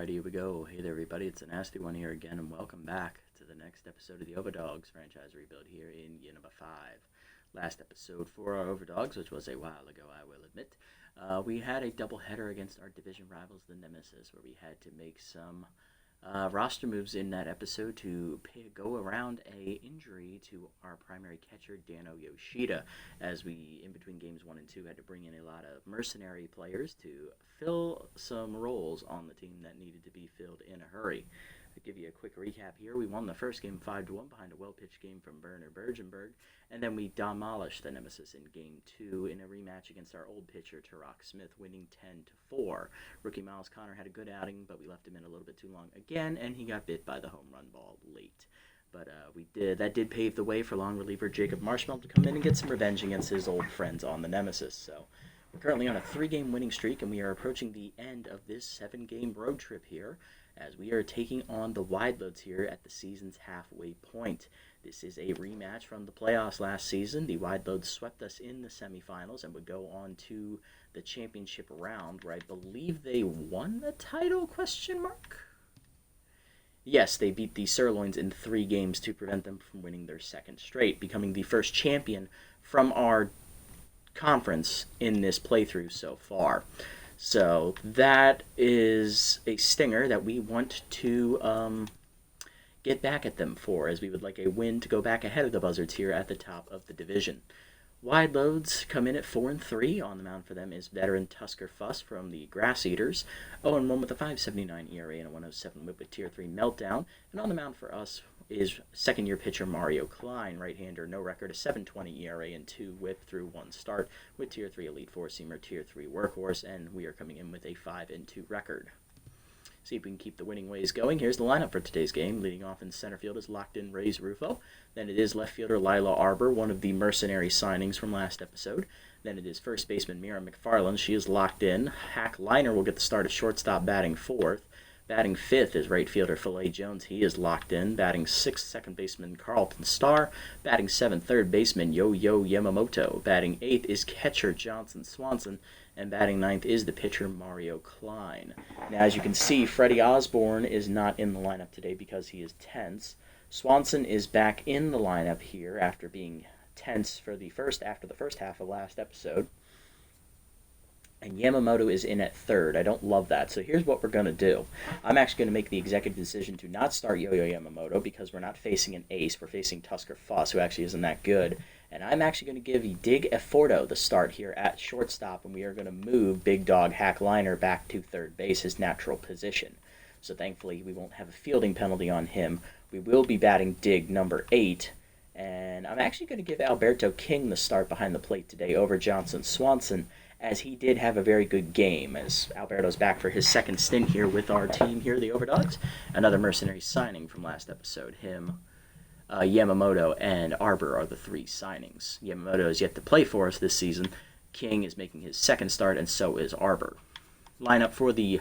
Alrighty, here we go. Hey there, everybody. It's a nasty one here again, and welcome back to the next episode of the Overdogs franchise rebuild here in year number 5. Last episode for our Overdogs, which was a while ago, I will admit, we had a doubleheader against our division rivals, the Nemesis, where we had to make some roster moves in that episode to go around a injury to our primary catcher, Danno Yoshida, as we, in between games 1 and 2, had to bring in a lot of mercenary players to fill some roles on the team that needed to be filled in a hurry. To give you a quick recap here, we won the first game 5-1 behind a well-pitched game from Werner Bergenberg, and then we demolished the Nemesis in game 2 in a rematch against our old pitcher, Tarak Smith, winning 10-4. Rookie Miles Connor had a good outing, but we left him in a little bit too long again, and he got bit by the home run ball late. But that did pave the way for long reliever Jacob Marshmallow to come in and get some revenge against his old friends on the Nemesis. So we're currently on a 3-game winning streak, and we are approaching the end of this 7-game road trip here, as we are taking on the Wideloads here at the season's halfway point. This is a rematch from the playoffs last season. The Wideloads swept us in the semifinals and would go on to the championship round, where I believe they won the title, ? Yes, they beat the Sirloins in 3 games to prevent them from winning their second straight, becoming the first champion from our conference in this playthrough so far. So that is a stinger that we want to get back at them for, as we would like a win to go back ahead of the Buzzards here at the top of the division. Wideloads come in at 4-3. On the mound for them is veteran Tusker Fuss from the Grass Eaters, 0-1 with a 5.79 ERA and a 1.07 whip with Tier 3 Meltdown. And on the mound for us is second-year pitcher Mario Klein, right-hander, no record, a 7.20 ERA and 2 whip through 1 start with Tier 3 Elite Four-Seamer, Tier 3 Workhorse, and we are coming in with a 5-2 record. See if we can keep the winning ways going. Here's the lineup for today's game. Leading off in center field is locked-in Ray's Rufo. Then it is left fielder Lila Arbor, one of the mercenary signings from last episode. Then it is first baseman Mira McFarland. She is locked in. Hack Liner will get the start at shortstop, batting 4th. Batting 5th is right fielder Filet Jones. He is locked in. Batting 6th, second baseman Carlton Starr. Batting 7th, third baseman Yo-Yo Yamamoto. Batting 8th is catcher Johnson Swanson. And batting 9th is the pitcher Mario Klein. Now, as you can see, Freddie Osborne is not in the lineup today because he is tense. Swanson is back in the lineup here after being tense after the first half of last episode. And Yamamoto is in at third. I don't love that. So here's what we're going to do. I'm actually going to make the executive decision to not start Yo-Yo Yamamoto because we're not facing an ace. We're facing Tusker Fuss, who actually isn't that good. And I'm actually going to give Dig Efordo the start here at shortstop, and we are going to move Big Dog Hack Liner back to third base, his natural position. So thankfully, we won't have a fielding penalty on him. We will be batting Dig number 8. And I'm actually going to give Alberto King the start behind the plate today over Johnson Swanson, as he did have a very good game, as Alberto's back for his second stint here with our team here, the Overdogs. Another mercenary signing from last episode. Yamamoto and Arbor are the 3 signings. Yamamoto is yet to play for us this season. King is making his second start, and so is Arbor. Lineup for the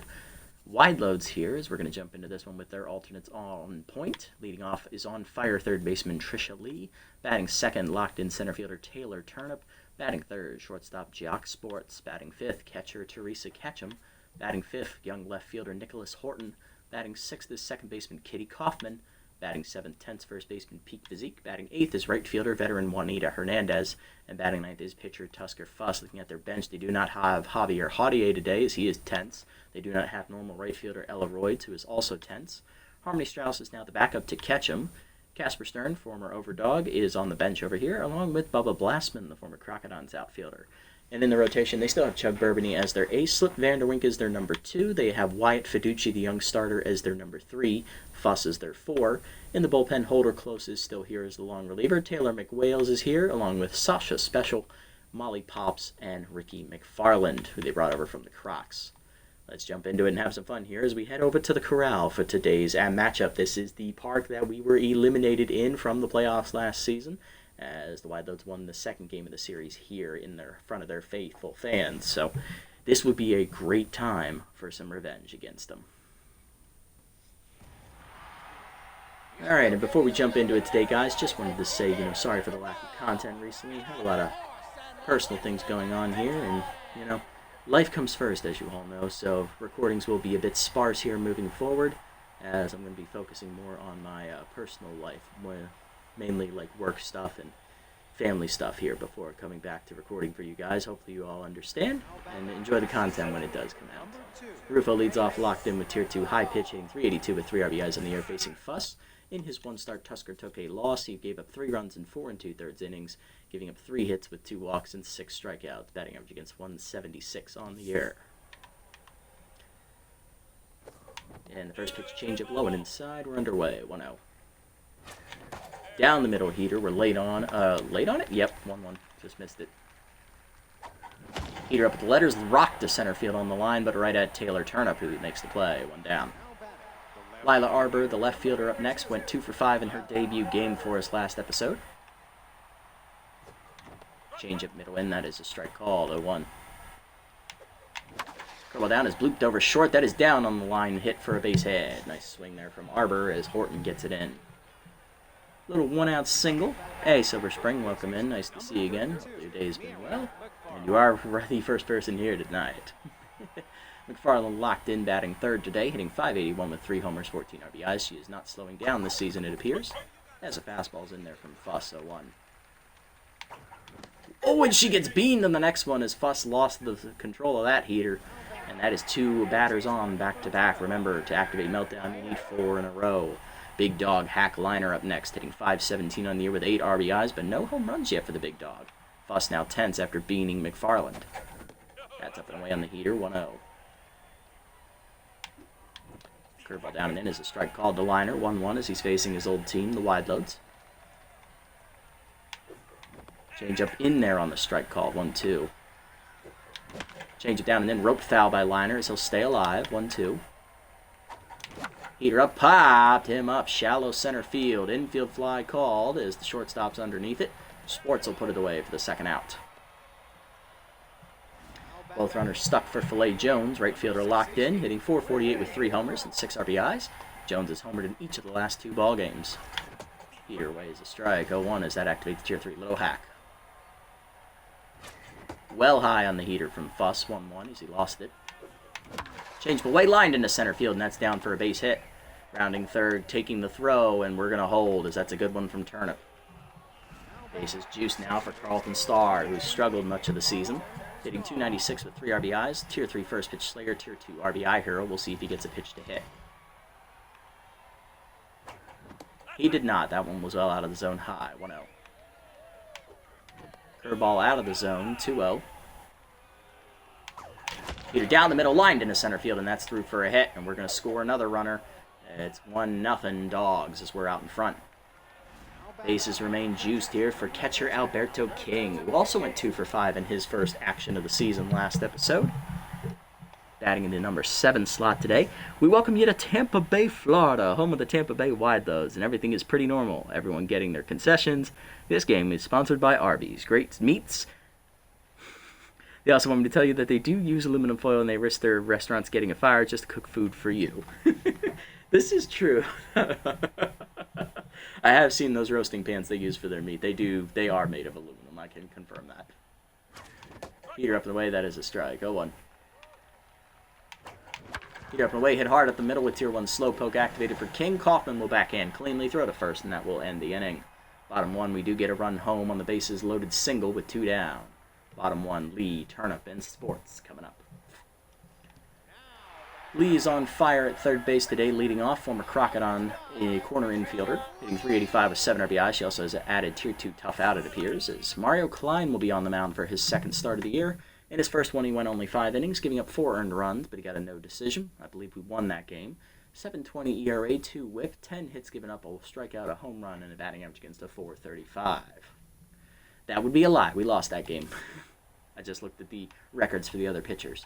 Wideloads here is we're going to jump into this one with their alternates on point. Leading off is on fire third baseman Trisha Lee. Batting second, locked-in center fielder Taylor Turnip. Batting third, shortstop Jock Sports. Batting 5th, catcher Teresa Ketchum. Batting 5th, young left fielder Nicholas Horton. Batting 6th is second baseman Kitty Kaufman. Batting 7th, 10th, first baseman Pete Physique. Batting 8th is right fielder veteran Juanita Hernandez. And batting 9th is pitcher Tusker Fuss. Looking at their bench, they do not have Javier Haudier today, as he is tense. They do not have normal right fielder Ella Royds, who is also tense. Harmony Strauss is now the backup to Ketchum. Casper Stern, former Overdog, is on the bench over here, along with Bubba Blastman, the former Crocodiles outfielder. And in the rotation, they still have Chug Bourbony as their ace, Slip Vanderwink as their number 2. They have Wyatt Fiducci, the young starter, as their number 3. Fuss is their 4. In the bullpen, Holder Close is still here as the long reliever. Taylor McWales is here, along with Sasha Special, Molly Pops, and Ricky McFarland, who they brought over from the Crocs. Let's jump into it and have some fun here as we head over to the Corral for today's matchup. This is the park that we were eliminated in from the playoffs last season, as the Wideloads won the second game of the series here in front of their faithful fans. So this would be a great time for some revenge against them. Alright, and before we jump into it today, guys, just wanted to say, sorry for the lack of content recently. Had a lot of personal things going on here, and, life comes first, as you all know, so recordings will be a bit sparse here moving forward, as I'm going to be focusing more on my personal life, mainly like work stuff and family stuff here before coming back to recording for you guys. Hopefully you all understand and enjoy the content when it does come out. Rufo leads off locked in with Tier 2 high pitch, hitting 382 with 3 RBIs in the air, facing Fuss. In his one start, Tusker took a loss. He gave up 3 runs in 4 2/3 innings, giving up 3 hits with 2 walks and 6 strikeouts, batting average against 176 on the year. And the first pitch changeup low and inside. We're underway. 1-0. Down the middle heater. We're late on. Late on it? Yep. 1-1. Just missed it. Heater up at the letters. Rocked to center field on the line, but right at Taylor Turnip, who makes the play. 1 down. Lila Arbor, the left fielder, up next, went 2 for 5 in her debut game for us last episode. Change up middle in. That is a strike called. 0-1. Curl down is blooped over short. That is down on the line, hit for a base hit. Nice swing there from Arbor as Horton gets it in. Little 1-out single. Hey, Silver Spring, welcome in. Nice to see you again. Hope your day's been well. And you are the first person here tonight. McFarland locked in, batting third today, hitting .581 with 3 homers, 14 RBIs. She is not slowing down this season, it appears. As a fastball's in there from Fuss, 0-1. Oh, and she gets beamed on the next one as Fuss lost the control of that heater. And that is 2 batters on back-to-back. Remember, to activate Meltdown, you need 4 in a row. Big Dog Hack Liner up next, hitting .517 on the year with 8 RBIs, but no home runs yet for the Big Dog. Fuss now tense after beaning McFarland. That's up and away on the heater, 1-0. Curveball down and in is a strike called to Liner, 1-1 as he's facing his old team, the Wideloads. Change up in there on the strike call, 1-2. Change it down and then rope foul by Liner as he'll stay alive, 1-2. Heater up, popped him up, shallow center field. Infield fly called as the shortstop's underneath it. Sports will put it away for the second out. Both runners stuck for Filet Jones. Right fielder locked in, hitting .448 with 3 homers and 6 RBIs. Jones has homered in each of the last 2 ball games. Heater away is a strike, 0-1 as that activates Tier 3. Little hack. Well high on the heater from Fuss, 1-1 as he lost it. Change away, lined into center field, and that's down for a base hit. Rounding third, taking the throw, and we're going to hold as that's a good one from Turnip. Base is juiced now for Carlton Starr, who's struggled much of the season. Hitting .296 with 3 RBIs. Tier 3 first pitch slayer, Tier 2 RBI hero. We'll see if he gets a pitch to hit. He did not. That one was well out of the zone high, 1-0. Curveball out of the zone, 2-0. Heater down the middle, lined into center field, and that's through for a hit, and we're going to score another runner. It's 1-0 Dogs as we're out in front. Bases remain juiced here for catcher Alberto King, who also went 2 for 5 in his first action of the season last episode. Batting in the number 7 slot today. We welcome you to Tampa Bay, Florida, home of the Tampa Bay Wideloads, and everything is pretty normal. Everyone getting their concessions. This game is sponsored by Arby's. Great meats. They also want me to tell you that they do use aluminum foil and they risk their restaurants getting a fire just to cook food for you. This is true. I have seen those roasting pans they use for their meat. They are made of aluminum. I can confirm that. Heater up and away, that is a strike. 0-1. Heater up and away, hit hard up the middle with Tier 1 Slowpoke activated for King. Kaufman will backhand cleanly, throw to first, and that will end the inning. Bottom 1, we do get a run home on the bases loaded single with 2 down. Bottom 1, Lee, Turnip, and Sports coming up. Lee is on fire at third base today, leading off. Former Crocodon, a corner infielder, hitting .385 with 7 RBI. She also has added Tier 2 tough out, it appears, as Mario Klein will be on the mound for his second start of the year. In his first one, he went only 5 innings, giving up 4 earned runs, but he got a no decision. I believe we won that game. 7.20 ERA, 2 whip, 10 hits given up, a strikeout, a home run, and a batting average against a .435. That would be a lie. We lost that game. I just looked at the records for the other pitchers.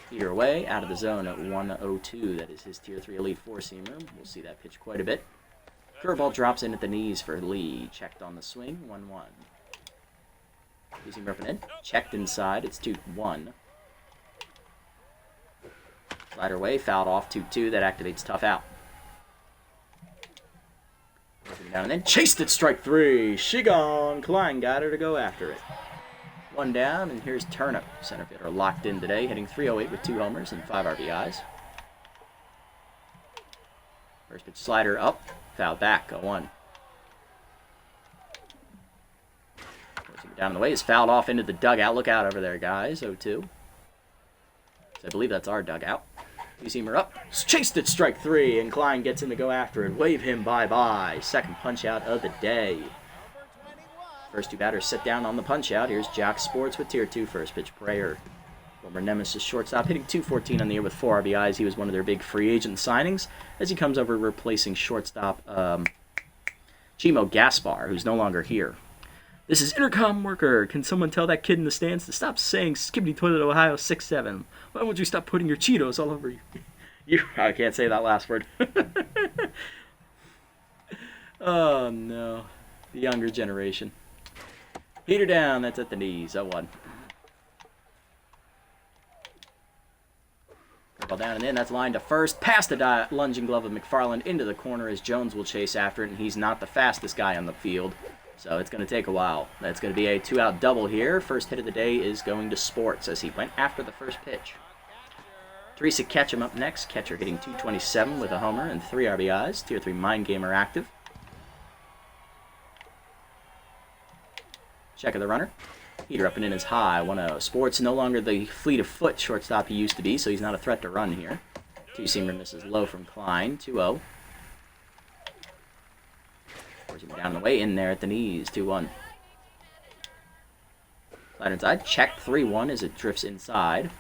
Heater away, out of the zone at 102. That is his Tier 3 Elite 4-seamer. We'll see that pitch quite a bit. Curveball drops in at the knees for Lee. Checked on the swing, 1-1. Using ripping in. Checked inside, it's 2-1. Slider away, fouled off, 2-2. That activates tough out. Down and then chased it, strike 3. She gone. Klein got her to go after it. One down, and here's Turnip, center fielder, locked in today, hitting .308 with 2 homers and 5 RBIs. First pitch slider up, foul back, 0-1. Down in the way is fouled off into the dugout. Look out over there, guys. 0-2. So I believe that's our dugout. Two-seamer up. Chased it, strike 3, and Klein gets in to go after it. Wave him bye-bye. Second punch-out of the day. First 2 batters sit down on the punch-out. Here's Jock Sports with Tier 2 first pitch. Prayer, former Nemesis shortstop, hitting .214 on the year with 4 RBIs. He was one of their big free agent signings as he comes over replacing shortstop Chimo Gaspar, who's no longer here. This is Intercom Worker. Can someone tell that kid in the stands to stop saying Skibbity Toilet Ohio 6-7? Why won't you stop putting your Cheetos all over you? I can't say that last word. Oh, no. The younger generation. Heater down. That's at the knees. 0-1. Ball down and in. That's lined to first. Past the lunging glove of McFarland into the corner as Jones will chase after it, and he's not the fastest guy on the field. So it's going to take a while. That's going to be a 2-out double here. First hit of the day is going to Sports as he went after the first pitch. Teresa Ketchum up next. Catcher hitting .227 with a homer and 3 RBIs. Tier 3 Mind Gamer active. Check of the runner. Heater up and in is high. 1-0. Sports no longer the fleet of foot shortstop he used to be, so he's not a threat to run here. Two-seamer misses low from Klein. 2-0. Down the way, in there at the knees, 2-1. Slider inside, check 3-1 as it drifts inside.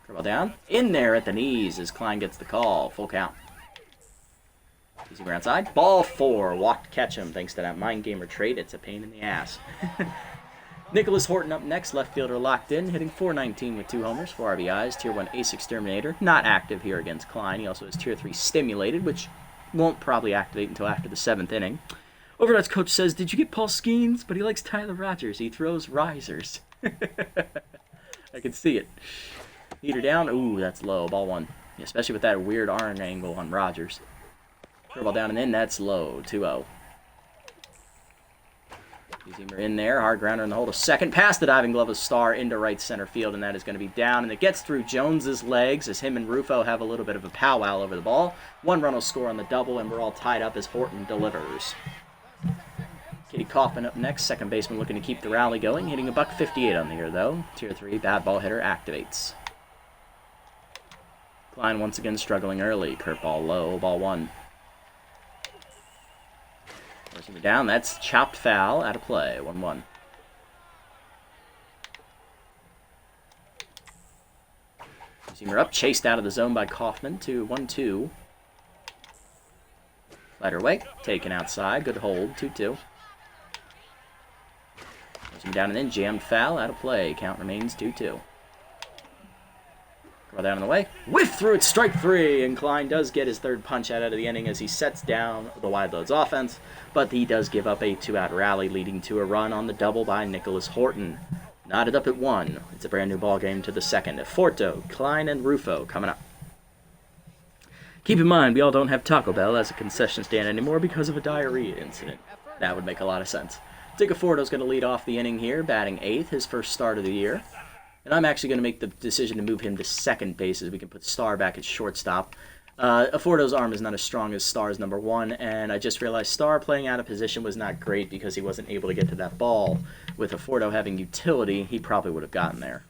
Curveball down, in there at the knees as Klein gets the call, full count. Easy outside, ball 4, walked Ketchum thanks to that Mind Gamer trade. It's a pain in the ass. Nicholas Horton up next, left fielder locked in, hitting .419 with 2 homers, 4 RBIs, Tier 1 Ace Exterminator, not active here against Klein. He also has Tier 3 Stimulated, which won't probably activate until after the 7th inning. Overdogs coach says, did you get Paul Skeens? But he likes Tyler Rogers. He throws risers. I can see it. Heater down. Ooh, that's low. Ball 1. Especially with that weird arm angle on Rogers. Curveball down and in. That's low. 2-0. Easymer in there. Hard grounder in the hole to second. Past the diving glove of Starr into right center field, and that is going to be down. And it gets through Jones's legs as him and Rufo have a little bit of a powwow over the ball. 1 run will score on the double, and we're all tied up as Horton delivers. Kitty Kaufman up next. Second baseman looking to keep the rally going. Hitting a .158 on the year, though. Tier 3 bad ball hitter activates. Klein once again struggling early. Curveball low. Ball 1. Forcing it down. That's chopped foul. Out of play. 1-1. Seamer up. Chased out of the zone by Kaufman to 1-2. Slider away. Taken outside. Good hold. 2-2. Forcing down and in. Jammed foul. Out of play. Count remains 2-2. Throw down in the way. Whiff through it. Strike 3. And Klein does get his 3rd punch out of the inning as he sets down the Wideloads offense. But he does give up a 2-out rally, leading to a run on the double by Nicholas Horton. Knotted up at 1. It's a brand new ball game to the 2nd. Forto, Klein, and Rufo coming up. Keep in mind, we all don't have Taco Bell as a concession stand anymore because of a diarrhea incident. That would make a lot of sense. Forto's going to lead off the inning here, batting 8th, his first start of the year. And I'm actually going to make the decision to move him to second base as we can put Starr back at shortstop. Afordo's arm is not as strong as Starr's number 1, and I just realized Starr playing out of position was not great because he wasn't able to get to that ball. With Afordo having utility, he probably would have gotten there.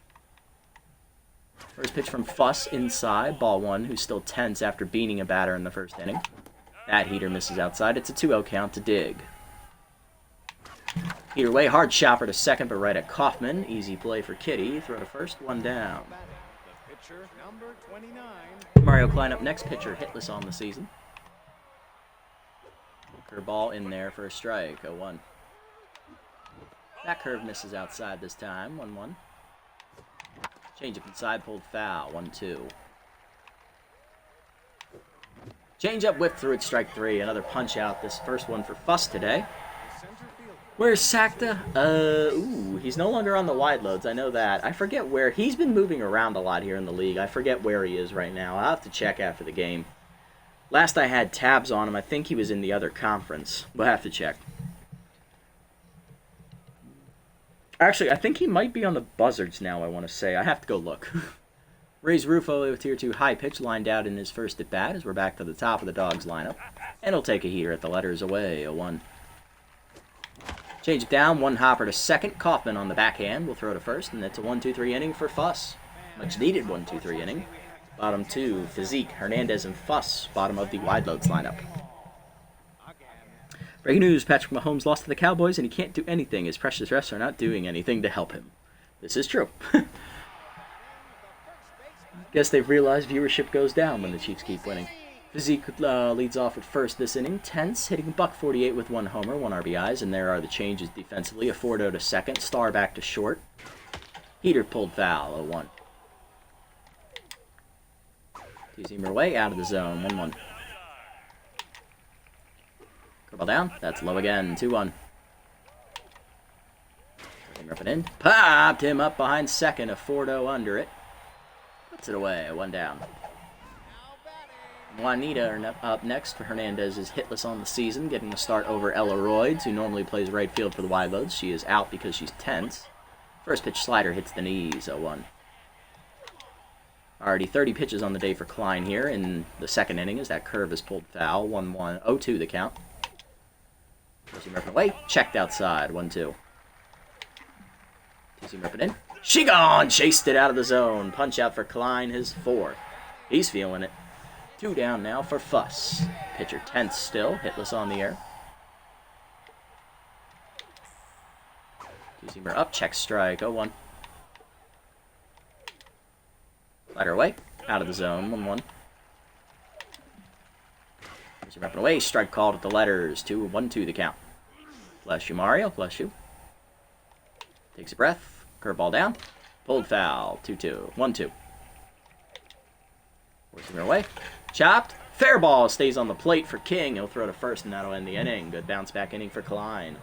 First pitch from Fuss inside, ball 1, who's still tense after beating a batter in the first inning. That heater misses outside. It's a 2-0 count to Dig. Either way, hard chopper to second, but right at Kaufman. Easy play for Kitty. Throw to first, 1 down. Mario Klein up next, pitcher hitless on the season. Curveball in there for a strike, 0-1. That curve misses outside this time, 1-1. Change up inside, pulled foul, 1-2. Change up, whip through it, strike 3. Another punch out, this first one for Fuss today. Where's Sakta? He's no longer on the Wideloads, I know that. I forget where. He's been moving around a lot here in the league. I forget where he is right now. I'll have to check after the game. Last I had tabs on him, I think he was in the other conference. We'll have to check. Actually, I think he might be on the buzzards now, I want to say. I have to go look. Raise Rufo with tier 2 high pitch lined out in his first at bat as we're back to the top of the Dogs lineup. And he'll take a heater at the letters away, a 1. Change it down, 1 hopper to second. Kaufman on the backhand will throw to first, and it's a 1-2-3 inning for Fuss. Much needed 1-2-3 inning. Bottom 2, Physique, Hernandez, and Fuss, bottom of the Wideloads lineup. Breaking news, Patrick Mahomes lost to the Cowboys and he can't do anything. His precious refs are not doing anything to help him. This is true. Guess they've realized viewership goes down when the Chiefs keep winning. Physique leads off at first this inning, tense, hitting $148 with 1 homer, 1 RBIs, and there are the changes defensively. A Fordo to second, Star back to short. Heater pulled foul, 0-1. Two-seamer away, out of the zone, 1-1. Curveball down, that's low again, 2-1. Up and in, popped him up behind second, a Fordo under it. Puts it away, 1 down. Juanita up next for Hernandez is hitless on the season, getting the start over Ella Royds, who normally plays right field for the Wideloads. She is out because she's tense. First pitch slider hits the knees, 0-1. Already 30 pitches on the day for Klein here in the second inning as that curve is pulled foul, 1-1, 0-2 the count. Two-seam ripping away, checked outside, 1-2. Two-seam ripping in, she gone, chased it out of the zone. Punch out for Klein, his 4th. He's feeling it. 2 down now for Fuss. Pitcher tense still, hitless on the air. Two-seamer up, check strike, 0-1. Slider away, out of the zone, 1-1. Two-seamer up and away, strike called at the letters, 1-2 the count. Bless you, Mario, bless you. Takes a breath, curveball down, pulled foul, 2-2, 1-2. Four-seamer away. Chopped. Fair ball stays on the plate for King. He'll throw to first, and that'll end the inning. Good bounce-back inning for Klein.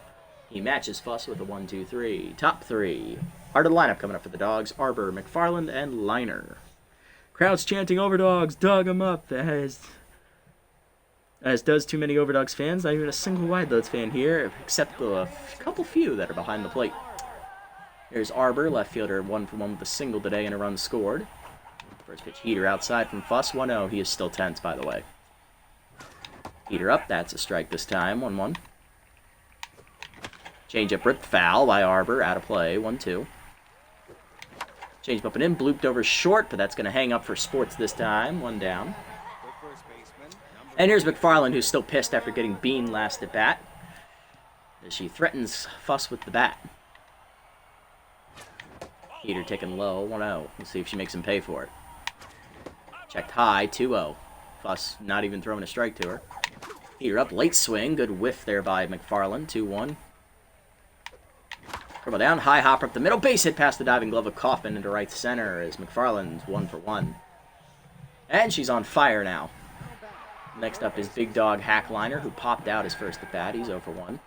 He matches Fuss with a 1-2-3. Top 3. Art of the lineup coming up for the Dogs. Arbor, McFarland, and Liner. Crowd's chanting Overdogs. Dog 'em up. As does too many Overdogs fans. Not even a single Wideloads fan here, except a couple few that are behind the plate. Here's Arbor, left fielder, 1-for-1 with a single today and a run scored. First pitch heater outside from Fuss, 1-0. He is still tense, by the way. Heater up, that's a strike this time, 1-1. Change up ripped foul by Arbor, out of play, 1-2. Change up and in, blooped over short, but that's going to hang up for Sports this time, 1 down. And here's McFarland, who's still pissed after getting beaned last at bat, as she threatens Fuss with the bat. Heater ticking low, 1-0. Let's see if she makes him pay for it. Checked high, 2-0. Fuss not even throwing a strike to her. Heater up, late swing. Good whiff there by McFarland, 2-1. Curveball down, high hopper up the middle. Base hit past the diving glove of Kaufman into right center as McFarland's 1-for-1. And she's on fire now. Next up is Big Dog Hackliner, who popped out his first at bat. He's 0-for-1.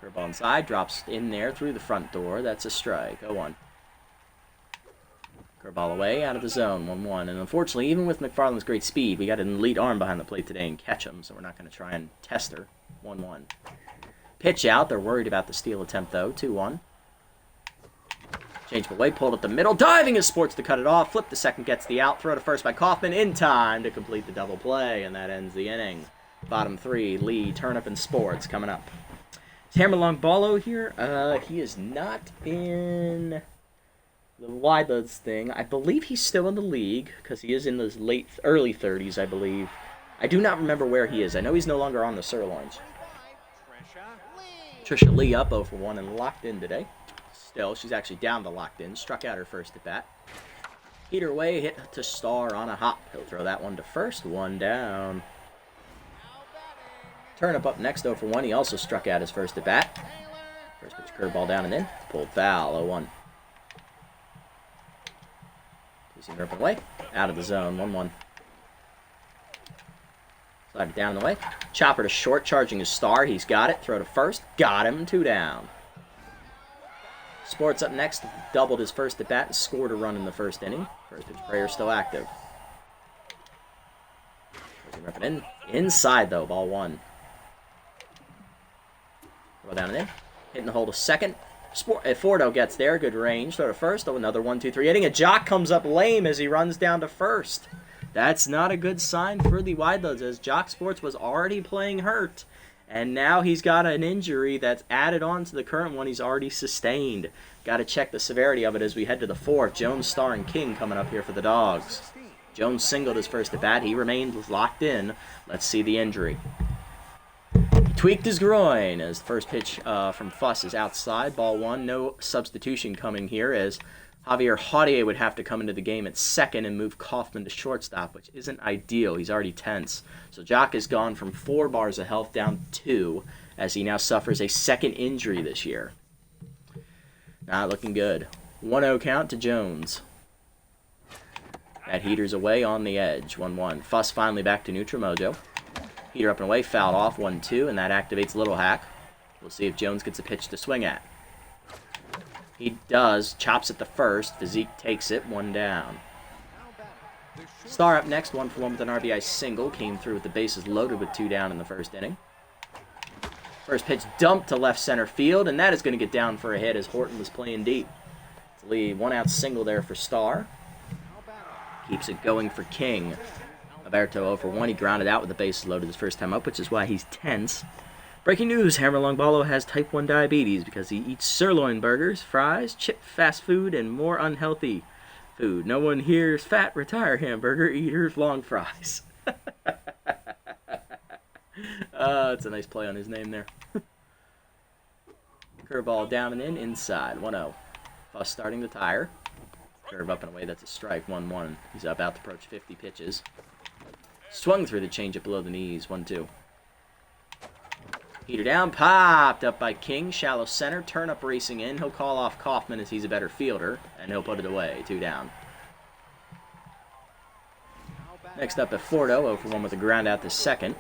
Curveball inside, drops in there through the front door. That's a strike, 0-1. Curveball away, out of the zone, 1-1. And unfortunately, even with McFarland's great speed, we got an elite arm behind the plate today and catch him, so we're not going to try and test her. 1-1. Pitch out. They're worried about the steal attempt, though. 2-1. Change away, pulled up the middle. Diving is Sports to cut it off. Flip to second, gets the out. Throw to first by Kaufman in time to complete the double play, and that ends the inning. Bottom 3, Lee, Turnip, and Sports coming up. Is Hammerlong Ballo here? He is not in the Wideloads thing. I believe he's still in the league, because he is in those early 30s, I believe. I do not remember where he is. I know he's no longer on the Sirloins. Trisha Lee up 0-for-1 and locked in today. Still, she's actually down to locked in. Struck out her first at bat. Heater away, hit to Star on a hop. He'll throw that one to first. 1 down. Turnip up next 0-for-1. He also struck out his first at bat. First pitch curveball down and in. Pulled foul, 0-1. Two-seam ripping away. Out of the zone, 1-1. Slide it down the way. Chopper to short, charging his Star. He's got it. Throw to first. Got him. 2 down. Sports up next. Doubled his first at bat and scored a run in the first inning. First pitch prayer still active. Ripping in. Inside though. Ball 1. Throw down and in. Hitting the hole to second. Fordo gets there. Good range. Throw to first. Oh, another 1-2-3 hitting. A Jock comes up lame as he runs down to first. That's not a good sign for the Wideloads, as Jock Sports was already playing hurt. And now he's got an injury that's added on to the current one he's already sustained. Got to check the severity of it as we head to the fourth. Jones, Star, and King coming up here for the Dogs. Jones singled his first at bat. He remained locked in. Let's see the injury. He tweaked his groin as the first pitch from Fuss is outside. Ball one. No substitution coming here as Javier Haudier would have to come into the game at second and move Kaufman to shortstop, which isn't ideal. He's already tense. So Jock has gone from 4 bars of health down to 2 as he now suffers a second injury this year. Not looking good. 1-0 count to Jones. That heater's away on the edge. 1-1. Fuss finally back to neutral mojo. Heater up and away, fouled off. 1-2, and that activates Little Hack. We'll see if Jones gets a pitch to swing at. He does. Chops at the first. Physique takes it. 1 down. Star up next. 1-for-1 with an RBI single. Came through with the bases loaded with 2 down in the first inning. First pitch dumped to left center field, and that is going to get down for a hit as Horton was playing deep. It's a lead. 1-out single there for Star. Keeps it going for King. Alberto 0-for-1. He grounded out with the bases loaded his first time up, which is why he's tense. Breaking news, Hammer Longbolo has type 1 diabetes because he eats sirloin burgers, fries, chip fast food, and more unhealthy food. No one here is fat, retire hamburger eaters, long fries. It's a nice play on his name there. Curveball down and in, inside, 1-0. Fuss starting the tire. Curve up and away, that's a strike, 1-1. He's about to approach 50 pitches. Swung through the changeup below the knees, 1-2. Heater down, popped up by King, shallow center, turn up racing in. He'll call off Kaufman as he's a better fielder, and he'll put it away, 2 down. Next up at Fordo, 0-for-1 with a ground out to second.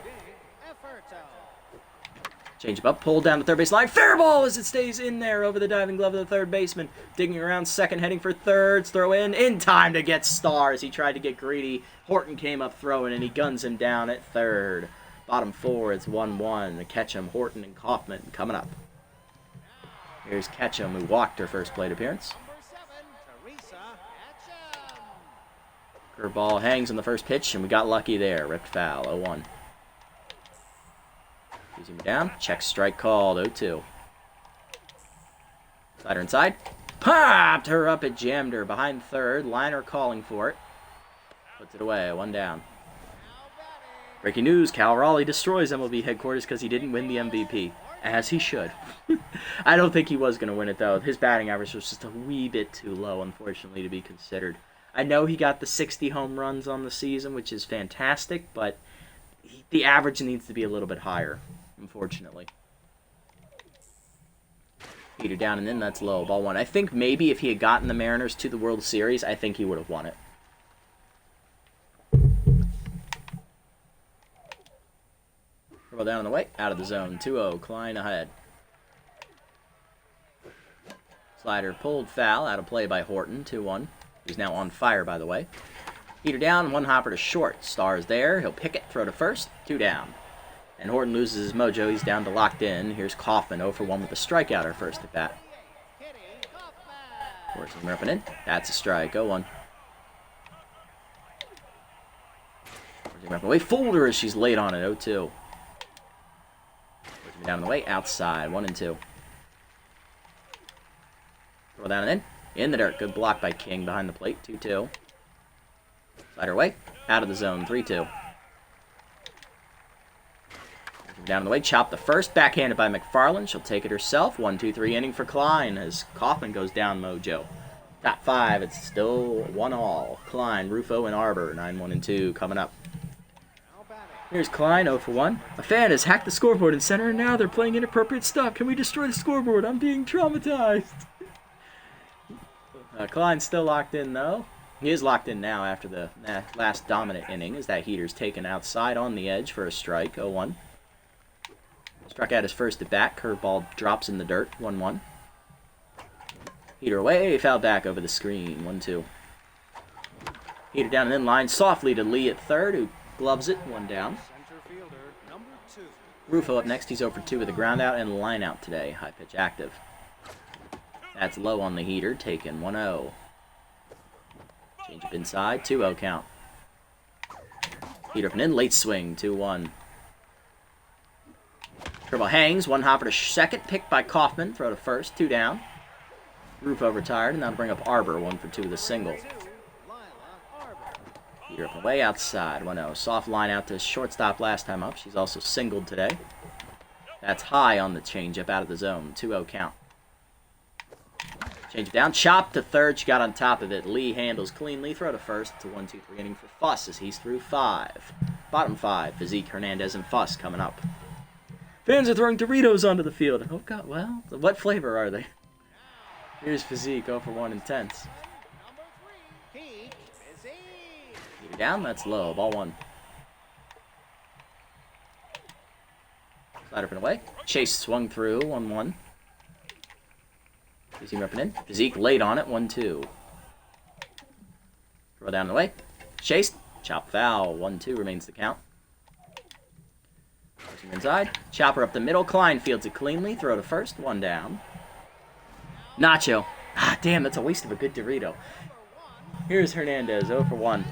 Change up, pulled down the third base line. Fair ball as it stays in there over the diving glove of the third baseman. Digging around second, heading for thirds. Throw in time to get Star as he tried to get greedy. Horton came up throwing, and he guns him down at third. Bottom 4, it's 1-1. The Ketchum, Horton, and Kaufman coming up. Here's Ketchum, who walked her first plate appearance. Curveball hangs on the first pitch, and we got lucky there. Ripped foul, 0-1. Using him down. Check strike called, 0-2. Slider inside. Popped her up, it jammed her. Behind third, liner calling for it. Puts it away, 1 down. Breaking news, Cal Raleigh destroys MLB headquarters because he didn't win the MVP. As he should. I don't think he was going to win it, though. His batting average was just a wee bit too low, unfortunately, to be considered. I know he got the 60 home runs on the season, which is fantastic, but the average needs to be a little bit higher, unfortunately. Heater down and in, that's low. Ball 1. I think maybe if he had gotten the Mariners to the World Series, I think he would have won it. Curveball down on the way, out of the zone. 2-0, Klein ahead. Slider pulled foul, out of play by Horton. 2-1. He's now on fire, by the way. Heater down, 1 hopper to short. Star is there. He'll pick it, throw to first. 2 down. And Horton loses his mojo. He's down to locked in. Here's Kaufman, 0-for-1 with a strikeout our first at bat. Horton ripping in. That's a strike. 0-1. Horton ripping away. Folder as she's late on it. 0-2. Horton down the way. Outside. 1-2. Throw down and in the dirt. Good block by King behind the plate. 2-2. Slider away. Out of the zone. 3-2. Down the way, chop the first, backhanded by McFarland. She'll take it herself. 1-2-3 inning for Klein as Kaufman goes down mojo. Top 5, it's still 1-all. Klein, Rufo, and Arbor, 9-1-2 coming up. Here's Klein, 0-for-1. A fan has hacked the scoreboard in center, and now they're playing inappropriate stuff. Can we destroy the scoreboard? I'm being traumatized. Klein's still locked in, though. He is locked in now after the last dominant inning as that heater's taken outside on the edge for a strike, 0-1. Struck out his first at bat. Curveball drops in the dirt. 1-1. Heater away. Fouled back over the screen. 1-2. Heater down and in line softly to Lee at third, who gloves it. 1 down. Rufo up next. He's 0 for 2 with a ground out and line out today. High pitch active. That's low on the heater. Taken 1-0. Change up inside. 2-0 count. Heater up and in. Late swing. 2-1. Curveball hangs. One hopper to second. Picked by Kaufman. Throw to first. 2 down. Rufo retired, and that'll bring up Arbor. 1 for 2 with a single. Heater up and away outside. 1-0. Soft line out to shortstop last time up. She's also singled today. That's high on the changeup out of the zone. 2-0 count. Change it down. Chop to third. She got on top of it. Lee handles cleanly. Throw to first. It's a 1-2-3 inning for Fuss as he's through 5. Bottom 5. Physique, Hernandez, and Fuss coming up. Fans are throwing Doritos onto the field. Oh, God. Well, what flavor are they? Here's Physique. 0 for 1 intense. Heater down. That's low. Ball 1. Slider up and away. Chase swung through. 1-1. You see him ripping in. Physique late on it. 1-2. Throw down the way. Chase. Chop foul. 1-2 remains the count. Push him inside. Chopper up the middle. Klein fields it cleanly. Throw to first. 1 down. Nacho. Ah, damn, that's a waste of a good Dorito. Here's Hernandez. 0 for 1.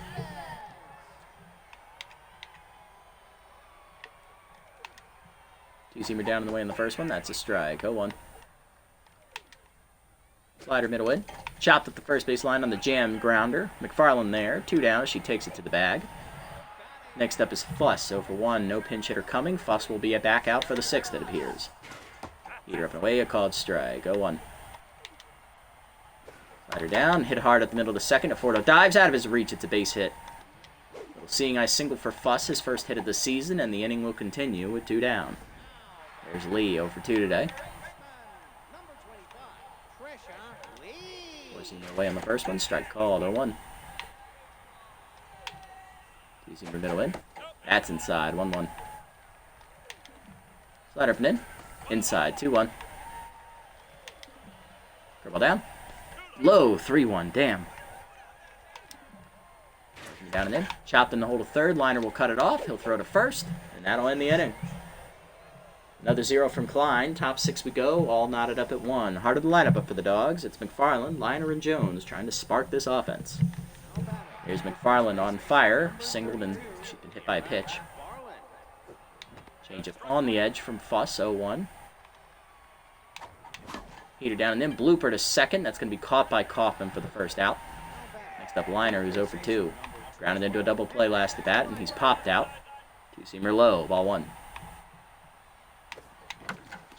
Two-seamer down in the way in the first one. That's a strike. 0-1. Slider middle in. Chopped at the first base line on the jam grounder. McFarland there. 2 down as she takes it to the bag. Next up is Fuss. 0 for 1. No pinch hitter coming. Fuss will be a back out for the 6th, it appears. Heater up and away. A called strike. 0-1. Slider down. Hit hard at the middle of the second. Afordo dives out of his reach. It's a base hit. Little seeing eye single for Fuss. His first hit of the season, and the inning will continue with 2 down. There's Lee. 0 for 2 today. Forcing away on the first one. Strike called. 0-1. Two-seamer middle in. That's inside. 1-1. Slider up and in. Inside. 2-1. Curveball down. Low. 3-1. Damn. Down and in. Chopped in the hole to third. Liner will cut it off. He'll throw to first. And that'll end the inning. Another 0 from Klein. Top 6 we go. All knotted up at 1. Heart of the lineup up for the Dogs. It's McFarland, Liner, and Jones trying to spark this offense. Here's McFarland on fire. Singled and she's been hit by a pitch. Change up on the edge from Fuss. 0-1. Heater down and then blooper to second. That's going to be caught by Kaufman for the first out. Next up, Liner, who's 0 for 2. Grounded into a double play last at bat, and he's popped out. Two-seamer low. Ball 1.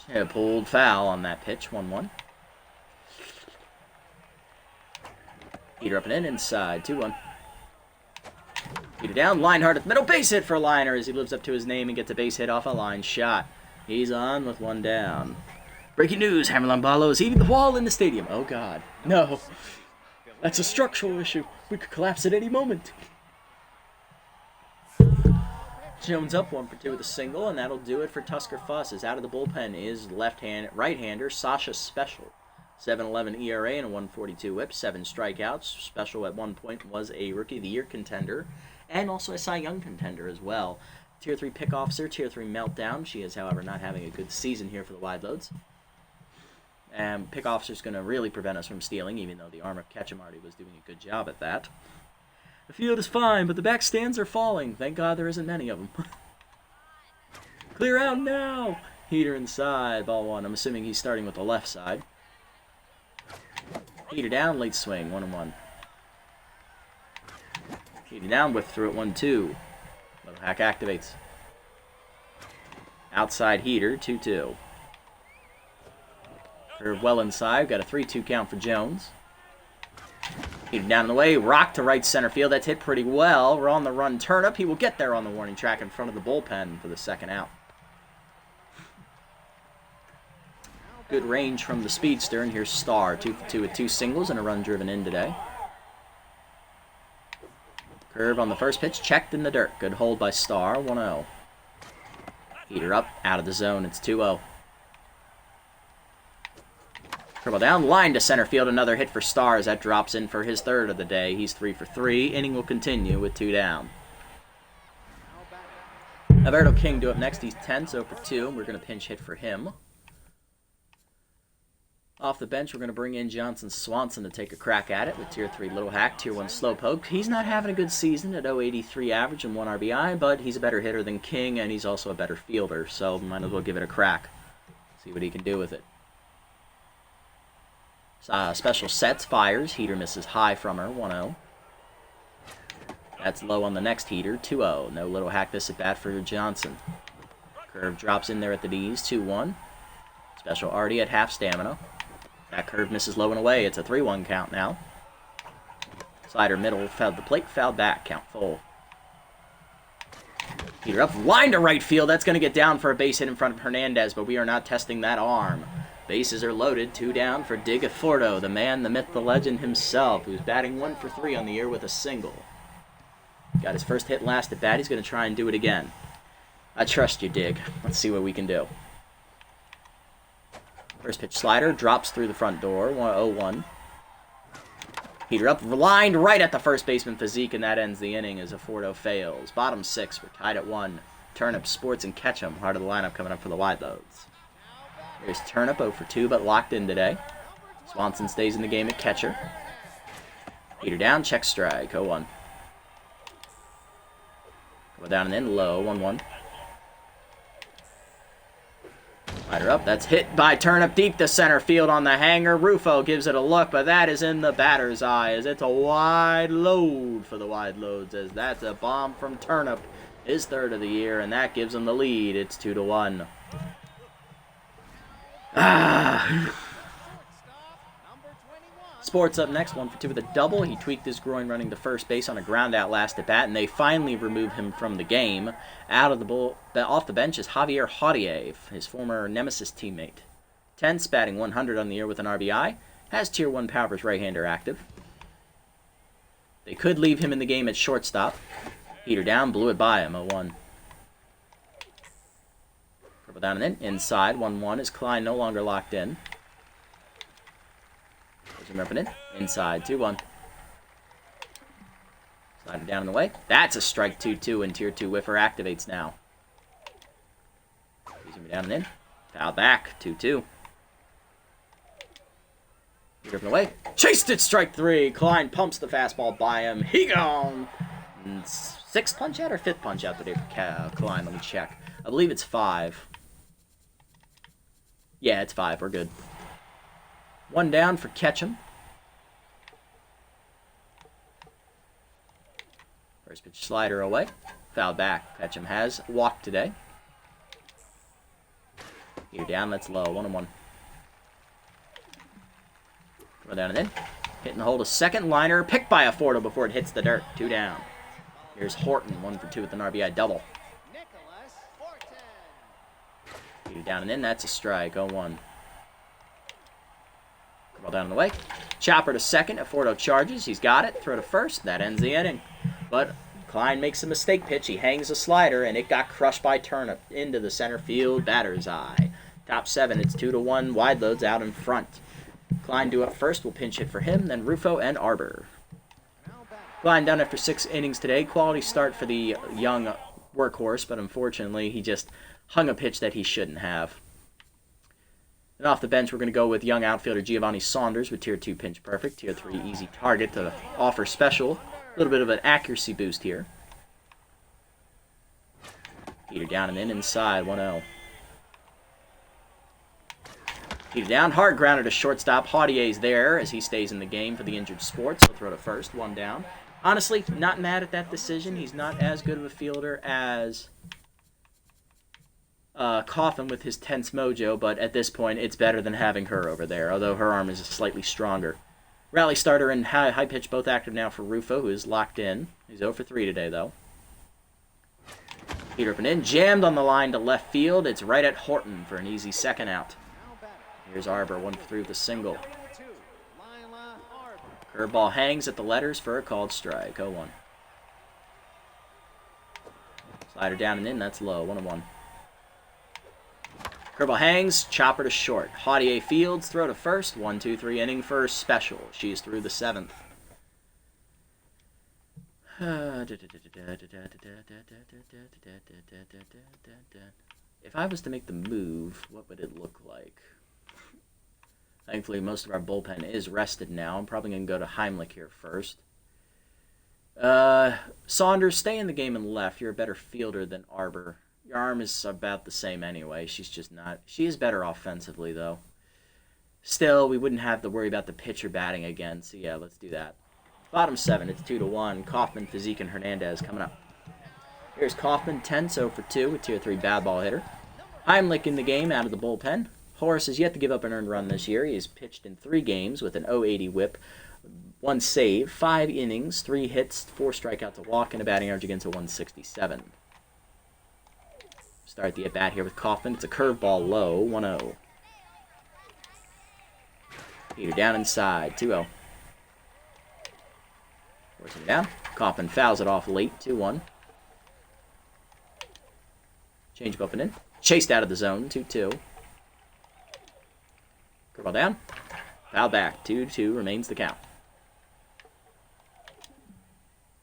Yeah, pulled foul on that pitch. 1-1. Heater up and in. Inside. 2-1. Heater down. Linehart at the middle. Base hit for Liner as he lives up to his name and gets a base hit off a line shot. He's on with 1 down. Breaking news. Hammerlin Barlow is heaving the wall in the stadium. Oh, God. No. That's a structural issue. We could collapse at any moment. Jones up 1 for 2 with a single, and that'll do it for Tusker Fuss. As out of the bullpen is right-hander Sasha Special. 7.11 ERA and a 1.42 whip, 7 strikeouts. Special at one point was a Rookie of the Year contender, and also a Cy Young contender as well. Tier 3 pick officer, Tier 3 meltdown. She is, however, not having a good season here for the Wideloads. And pick officer's going to really prevent us from stealing, even though the arm of Ketchamarty was doing a good job at that. The field is fine, but the back stands are falling. Thank God there isn't many of them. Clear out now! Heater inside, ball 1. I'm assuming he's starting with the left side. Heater down, late swing, 1-1. Heater down, whip through it, 1-2. Little hack activates. Outside heater, 2-2. Curve well inside, got a 3-2 count for Jones. Heater down in the way, rock to right center field. That's hit pretty well. We're on the run turnip. He will get there on the warning track in front of the bullpen for the second out. Good range from the speedster, and here's Starr. 2 for 2 with 2 singles and a run driven in today. Curve on the first pitch, checked in the dirt. Good hold by Starr, 1-0. Heater up, out of the zone. It's 2-0. Curveball down, line to center field. Another hit for Starr as that drops in for his 3rd of the day. He's 3 for 3. Inning will continue with 2 down. Alberto King due up next. He's 10, so for 2. We're going to pinch hit for him. Off the bench, we're going to bring in Johnson Swanson to take a crack at it with Tier 3 Little Hack, Tier 1 Slowpoke. He's not having a good season at 083 average and 1 RBI, but he's a better hitter than King, and he's also a better fielder, so might as well give it a crack. See what he can do with it. Special sets, fires. Heater misses high from her, 1-0. That's low on the next heater, 2-0. No Little Hack this at bat for Johnson. Curve drops in there at the D's, 2-1. Special Artie at half stamina. That curve misses low and away. It's a 3-1 count now. Slider middle, fouled the plate, fouled back, count full. Heater up, line to right field. That's going to get down for a base hit in front of Hernandez, but we are not testing that arm. Bases are loaded, 2 down for Digafordo, the man, the myth, the legend himself, who's batting 1 for 3 on the year with a single. Got his first hit last at bat. He's going to try and do it again. I trust you, Dig. Let's see what we can do. First pitch slider, drops through the front door, 0-1. Heater up, lined right at the first baseman physique, and that ends the inning as Afordo fails. Bottom 6, we're tied at 1. Turnip, Sports, and Ketchum, heart of the lineup coming up for the Wideloads. Here's Turnip, 0 for 2, but locked in today. Swanson stays in the game at catcher. Heater down, check strike, 0-1. Go down and in, low, 1-1. Slider up, that's hit by Turnip deep to center field on the hanger. Rufo gives it a look, but that is in the batter's eye as it's a wide load for the Wideloads, as that's a bomb from Turnip, his 3rd of the year, and that gives him the lead. It's 2-1. Sports up next, 1 for 2 with a double. He tweaked his groin running to first base on a ground out last at bat, and they finally remove him from the game. Out of the off the bench is Javier Jautier, his former Nemesis teammate. 10th, batting 100 on the year with an RBI. Has Tier 1 Powers right-hander active. They could leave him in the game at shortstop. Heater down, blew it by him, 0-1. Purple down and in, inside, 1-1. Is Klein no longer locked in? Repping in. Inside, 2-1. Slide it down in the way. That's a strike, 2-2, and Tier 2 Whiffer activates now. Zoom down and in. Foul back, 2-2. Up and away. Chased it, strike 3. Klein pumps the fastball by him. He gone. 6th punch out or 5th punch out today for Klein? Let me check. I believe it's 5. Yeah, it's 5. We're good. 1 down for Ketchum. First pitch slider away. Foul back. Ketchum has walked today. Here down, that's low. 1-1. Go down and in. Hitting the hold of second. Liner picked by Afordo before it hits the dirt. 2 down. Here's Horton. 1 for 2 with an RBI double. Here down and in. That's a strike. 0-1. Ball down in the way. Chopper to second. Afordo charges. He's got it. Throw to first. That ends the inning. But Klein makes a mistake pitch. He hangs a slider, and it got crushed by Turnip into the center field batter's eye. Top 7. It's 2-1. Wideloads out in front. Klein due up first. We'll pinch hit for him. Then Rufo and Arbor. Klein down after 6 innings today. Quality start for the young workhorse, but unfortunately he just hung a pitch that he shouldn't have. And off the bench, we're going to go with young outfielder Giovanni Saunders with Tier 2 pinch perfect, Tier 3 easy target to offer special. A little bit of an accuracy boost here. Heater down and in, inside, 1-0. Heater down, hard grounder to shortstop. Jautier's there as he stays in the game for the injured Sports. He'll throw to first, 1 down. Honestly, not mad at that decision. He's not as good of a fielder as Coffin with his tense mojo, but at this point, it's better than having her over there, although her arm is slightly stronger. Rally starter and high pitch both active now for Rufo, who is locked in. He's 0 for 3 today, though. Heater up and in, jammed on the line to left field. It's right at Horton for an easy second out. Here's Arbor, 1 for 3 with a single. Curveball hangs at the letters for a called strike, 0-1. Slider down and in, that's low, 1-1. Curveball hangs, chopper to short. Jautier fields, throw to first. 1-2-3 inning for special. She's through the 7th. If I was to make the move, what would it look like? Thankfully, most of our bullpen is rested now. I'm probably going to go to Heimlich here first. Saunders, stay in the game and left. You're a better fielder than Arbor. Your arm is about the same anyway. She's just not. She is better offensively, though. Still, we wouldn't have to worry about the pitcher batting again. So, yeah, let's do that. Bottom 7, it's 2-1. Kaufman, Physique, and Hernandez coming up. Here's Kaufman, 10-0 for 2, a Tier 3 bad ball hitter. Heimlich in the game out of the bullpen. Horace has yet to give up an earned run this year. He has pitched in 3 games with an .080 whip, 1 save, 5 innings, 3 hits, 4 strikeouts, a walk, and a batting average against a 167. Start the at-bat here with Kaufman. It's a curveball low, 1-0. Heater down inside, 2-0. Forcing it down. Kaufman fouls it off late, 2-1. Change up and in. Chased out of the zone, 2-2. Curveball down. Foul back, 2-2 remains the count.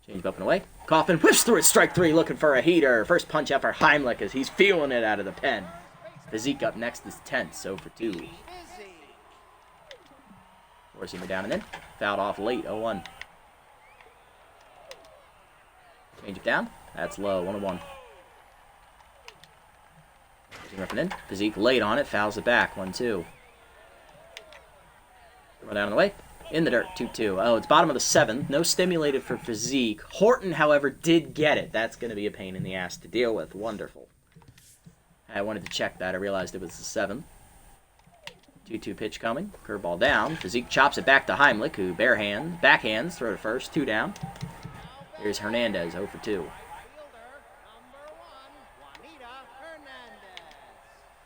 Change up and away. Kaufman whips through it, strike 3, looking for a heater. First punch out for Heimlich as he's feeling it out of the pen. Physique up next is 10-0 for 2. Forcing it down and in. Fouled off late, 0-1. Change it down. That's low, 1-1. Forcing up and in. Physique late on it, fouls it back, 1-2. Throw down the way. In the dirt, 2-2. Oh, it's bottom of the 7th. No stimulated for Physique. Horton, however, did get it. That's going to be a pain in the ass to deal with. Wonderful. I wanted to check that. I realized it was the 7th. 2-2 pitch coming. Curveball down. Physique chops it back to Heimlich, who backhands, throw to first, 2 down. Here's Hernandez, 0 for 2.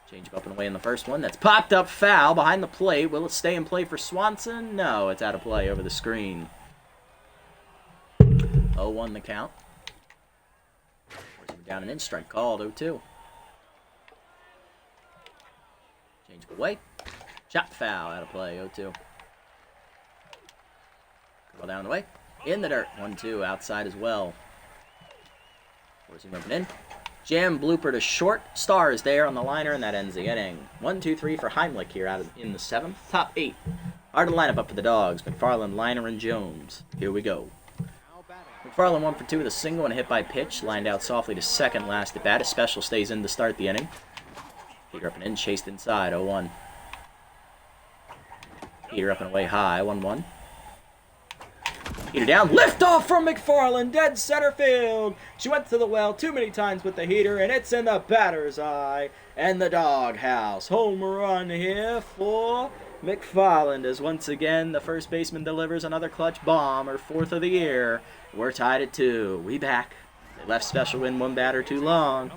Change up and away in the first one. That's popped up foul behind the plate. Will it stay in play for Swanson? No, it's out of play over the screen. 0-1 the count. Down and in, strike called, 0-2. Change up away. Chop foul, out of play, 0-2. Ball down the way. In the dirt, 1-2, outside as well. Forcing up and in. Jam blooper to short. Star is there on the liner, and that ends the inning. 1-2-3 for Heimlich here in the 7th. Top 8. Hard to line up for the Dogs. McFarland, Liner, and Jones. Here we go. McFarland 1 for 2 with a single and a hit by pitch. Lined out softly to second last at bat. A special stays in to start the inning. Heater up and in, chased inside, 0-1. Heater up and away high, 1-1. Heater down, lift off from McFarland, dead center field. She went to the well too many times with the heater, and it's in the batter's eye. And the doghouse. Home run here for McFarland as once again the first baseman delivers another clutch bomb, her 4th of the year. We're tied at 2. We back. They left Special in 1 batter too long.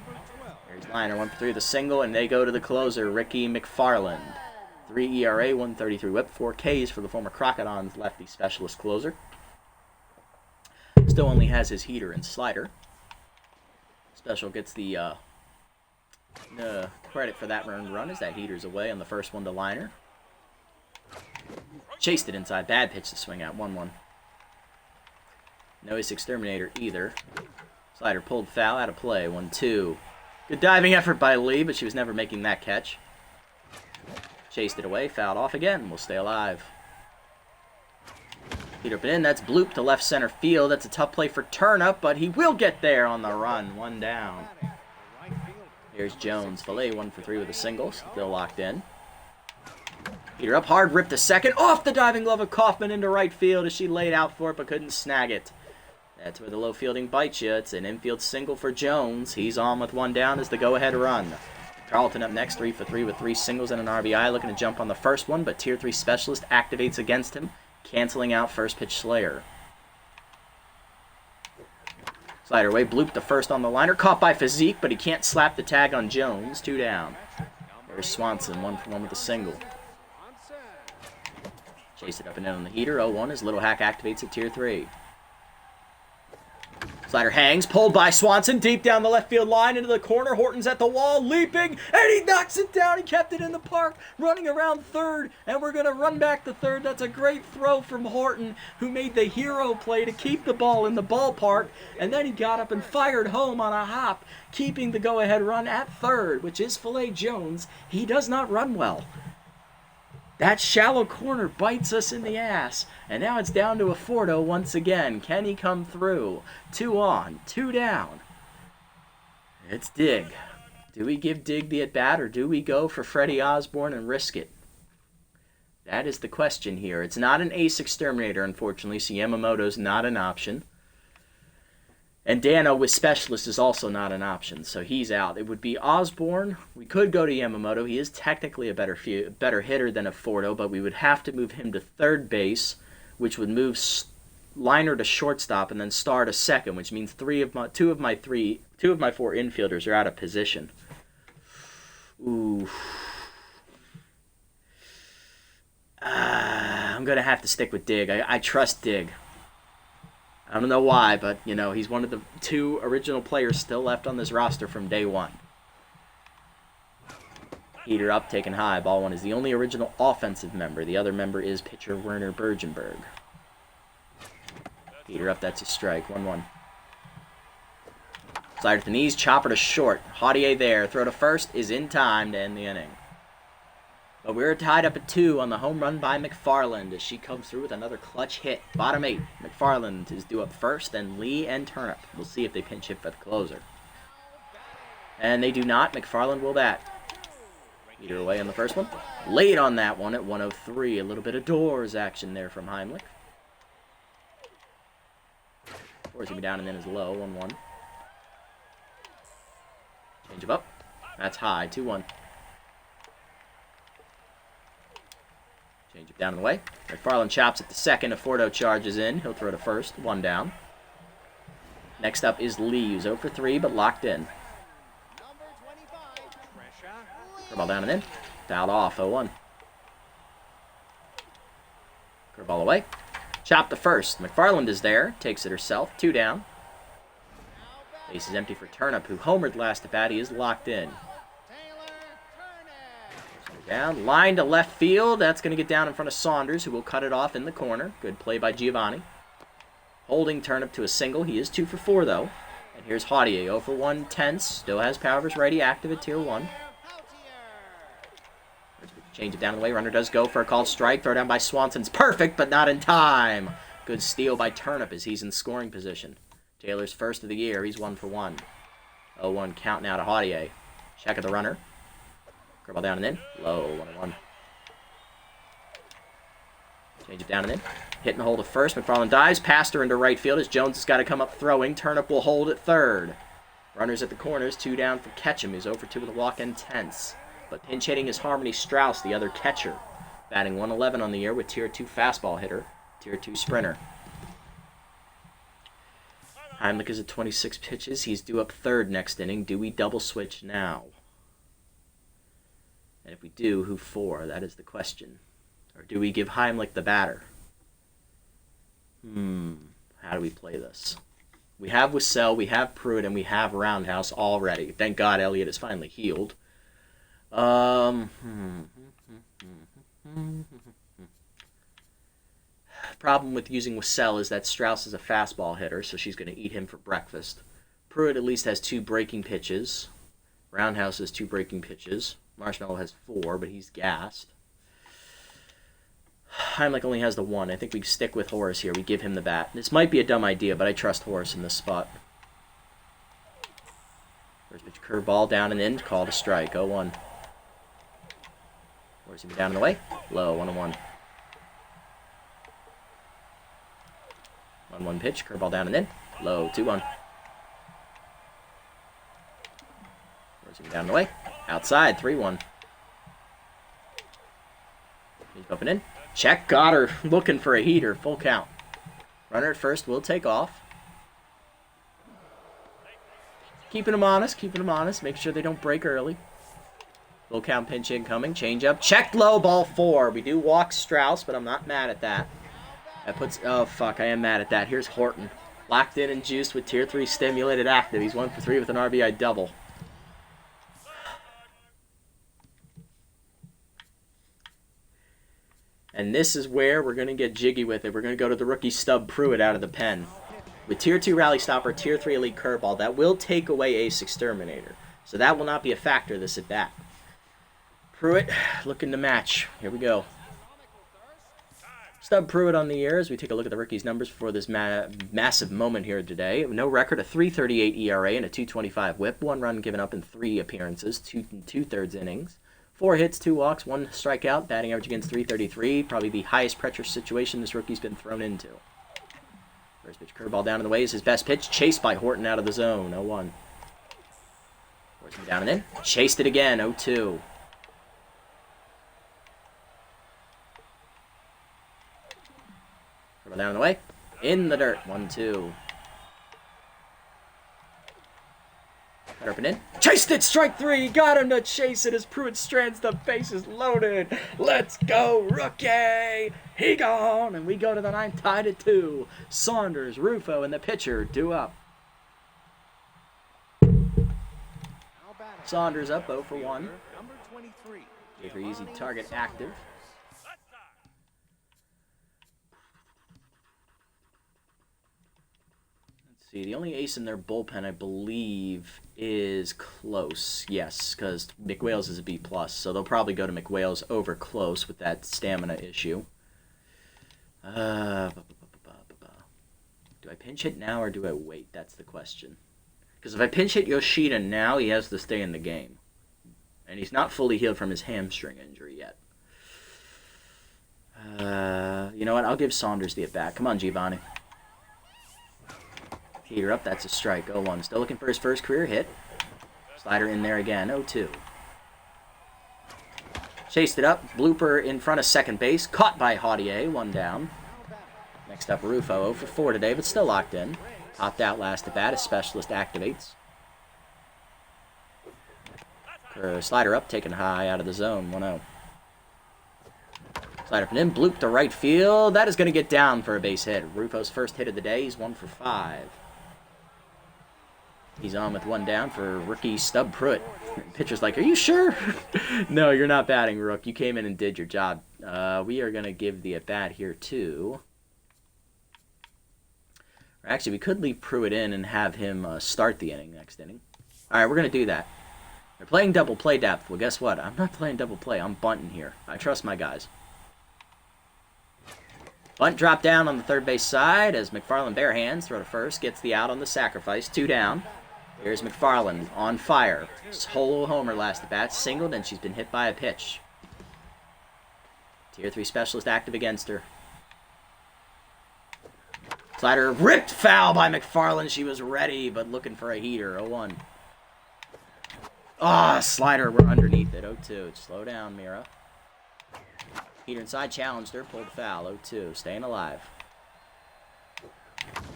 There's Liner, 1 for 3 with a single, and they go to the closer, Ricky McFarland. 3 ERA, 133 whip, 4 Ks for the former Crocodons lefty specialist closer. Still only has his heater and slider. Special gets the credit for that run as that heater's away on the first one to Liner. Chased it inside. Bad pitch to swing out. 1-1. No ace exterminator either. Slider pulled foul out of play. 1-2. Good diving effort by Lee, but she was never making that catch. Chased it away. Fouled off again. We'll stay alive. Heater up and in. That's bloop to left center field. That's a tough play for Turnup, but he will get there on the run. 1 down. Here's Jones. Filet 1 for 3 with a single. Still locked in. Heater up hard. Ripped to second. Off the diving glove of Kaufman into right field as she laid out for it but couldn't snag it. That's where the low fielding bites you. It's an infield single for Jones. He's on with 1 down as the go-ahead run. Carlton up next, 3 for 3 with 3 singles and an RBI. Looking to jump on the first one, but Tier 3 specialist activates against him, canceling out first pitch Slayer. Slider away, bloop to first on the liner. Caught by Physique, but he can't slap the tag on Jones. 2 down. There's Swanson, 1 for 1 with a single. Chase it up and in on the heater. 0-1 as Little Hack activates at Tier 3. Slider hangs, pulled by Swanson, deep down the left field line into the corner. Horton's at the wall, leaping, and he knocks it down. He kept it in the park, running around third, and we're going to run back to third. That's a great throw from Horton, who made the hero play to keep the ball in the ballpark, and then he got up and fired home on a hop, keeping the go-ahead run at third, which is Filet Jones. He does not run well. That shallow corner bites us in the ass. And now it's down to a Fordo once again. Can he come through? 2 on, 2 down. It's Dig. Do we give Dig the at-bat, or do we go for Freddie Osborne and risk it? That is the question here. It's not an ace exterminator, unfortunately, so Yamamoto's not an option. And Danno with Specialist is also not an option, so he's out. It would be Osborne. We could go to Yamamoto. He is technically a better hitter than a Fordo, but we would have to move him to third base, which would move Liner to shortstop and then Star to second, which means two of my 4 infielders are out of position. Ooh. I'm going to have to stick with Dig. I trust Dig. I don't know why, but, you know, he's one of the 2 original players still left on this roster from day 1. Heater up, taken high. Ball 1 is the only original offensive member. The other member is pitcher Werner Bergenberg. Heater up, that's a strike. 1-1. Slider to the knees, chopper to short. Haudier there. Throw to first is in time to end the inning. But we're tied up at 2 on the home run by McFarland as she comes through with another clutch hit. Bottom 8. McFarland is due up first, then Lee and Turnip. We'll see if they pinch hit for the closer. And they do not. McFarland will bat. Heater away on the first one. Late on that one at 103. A little bit of doors action there from Heimlich. Forcing me down and then is low. 1-1. Change of up. That's high. 2-1. Change it down and away. McFarland chops at the second. Fordo charges in. He'll throw to first. 1 down. Next up is Lee, who's 0 for 3, but locked in. Curveball down and in. Fouled off. 0-1. Curveball away. Chop to first. McFarland is there. Takes it herself. 2 down. Base is empty for Turnip, who homered last at bat. He is locked in. Down, line to left field. That's going to get down in front of Saunders, who will cut it off in the corner. Good play by Giovanni. Holding Turnip to a single. He is 2 for 4, though. And here's Haudier, 0 for 1, tense. Still has power versus righty active at tier 1. Change it down the way. Runner does go for a called strike. Throw down by Swanson's perfect, but not in time. Good steal by Turnip as he's in scoring position. Taylor's first of the year. He's 1 for 1. 0-1 count now to Haudier. Check of the runner. Curveball down and in. Low, 1-1. Change it down and in. Hit and hold at first. McFarland dives. Past her into right field as Jones has got to come up throwing. Turnip will hold at third. Runners at the corners. 2 down for Ketchum, who's 0 for 2 with a walk and tense. But pinch hitting is Harmony Strauss, the other catcher. Batting 111 on the year with tier 2 fastball hitter. Tier 2 sprinter. Heimlich is at 26 pitches. He's due up third next inning. Do we double switch now? And if we do, who for? That is the question. Or do we give Heimlich the batter? How do we play this? We have Wissell, we have Pruitt, and we have Roundhouse already. Thank God Elliott is finally healed. Problem with using Wissell is that Strauss is a fastball hitter, so she's going to eat him for breakfast. Pruitt at least has 2 breaking pitches. Roundhouse has 2 breaking pitches. Marshmallow has 4, but he's gassed. Heimlich only has the 1. I think we stick with Horace here. We give him the bat. This might be a dumb idea, but I trust Horace in this spot. First pitch curveball down and in. Called a strike. 0-1. Horace down in the way. Low. 1-1. 1-1 pitch. Curveball down and in. Low. 2-1. Horace down in the way. Outside. 3-1. He's up and in. Check. Got her. Looking for a heater. Full count. Runner at first will take off. Keeping them honest. Keeping them honest. Make sure they don't break early. Full count pinch incoming. Change up. Checked low. Ball 4. We do walk Strauss, but I'm not mad at that. That puts... Oh, fuck. I am mad at that. Here's Horton. Locked in and juiced with Tier 3 stimulated active. He's 1 for 3 with an RBI double. And this is where we're going to get jiggy with it. We're going to go to the rookie Stub Pruitt out of the pen. With Tier 2 Rally Stopper, Tier 3 Elite Curveball, that will take away Ace Exterminator. So that will not be a factor this at bat. Pruitt looking to match. Here we go. Stub Pruitt on the year as we take a look at the rookie's numbers for this massive moment here today. No record, a 3.38 ERA and a 2.25 WHIP. 1 run given up in 3 appearances, 2 2/3 innings. 4 hits, 2 walks, 1 strikeout. Batting average against 333. Probably the highest pressure situation this rookie's been thrown into. First pitch curveball down in the way is his best pitch. Chased by Horton out of the zone. 0-1. Forcing him down and in. Chased it again. 0-2. Down in the way. In the dirt. 1-2. Cut up and in. Chased it. Strike 3. Got him to chase it as Pruitt strands the bases loaded. Let's go, rookie. He gone. And we go to the 9th, tied at 2. Saunders, Rufo, and the pitcher due up. Saunders up 0 for 1. Gave her easy target active. See, the only ace in their bullpen, I believe, is Close. Yes, because McWales is a B+, so they'll probably go to McWales over Close with that stamina issue. Do I pinch hit now or do I wait? That's the question. Because if I pinch hit Yoshida now, he has to stay in the game. And he's not fully healed from his hamstring injury yet. You know what? I'll give Saunders the at-bat. Come on, Giovanni. Heater up, that's a strike. 0-1. Still looking for his first career hit. Slider in there again. 0-2. Chased it up. Blooper in front of second base. Caught by Haudier. 1 down. Next up, Rufo. 0 for 4 today, but still locked in. Popped out last at bat. His specialist activates. Slider up, taken high out of the zone. 1-0. Slider from in. Bloop to right field. That is going to get down for a base hit. Rufo's first hit of the day. He's 1 for 5. He's on with 1 down for rookie Stub Pruitt. Pitcher's like, are you sure? No, you're not batting, Rook. You came in and did your job. We are going to give the at-bat here, too. Actually, we could leave Pruitt in and have him start the inning next inning. All right, we're going to do that. They're playing double play depth. Well, guess what? I'm not playing double play. I'm bunting here. I trust my guys. Bunt dropped down on the third base side as McFarland bare hands. Throw to first. Gets the out on the sacrifice. 2 down. Here's McFarland on fire. Solo homer last at bat. Singled, and she's been hit by a pitch. Tier 3 specialist active against her. Slider ripped foul by McFarland. She was ready, but looking for a heater. 0-1. Ah, slider. We're underneath it. 0-2. Slow down, Mira. Heater inside, challenged her, pulled the foul. 0-2. Staying alive.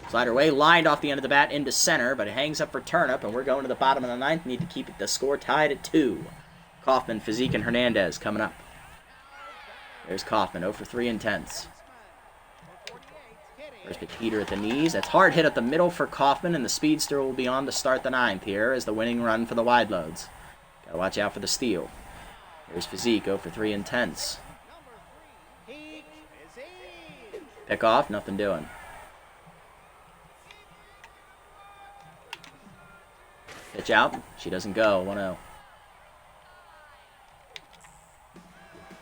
Slider away, lined off the end of the bat into center, but it hangs up for Turnip, and we're going to the bottom of the 9th. Need to keep the score tied at 2. Kaufman, Physique, and Hernandez coming up. There's Kaufman, 0 for 3 intense. First pitch heater at the knees. That's hard hit at the middle for Kaufman, and the speedster will be on to start the 9th here as the winning run for the Wideloads. Gotta watch out for the steal. There's Physique, 0 for 3 intense. Pick off, nothing doing. Pitch out, she doesn't go. 1-0.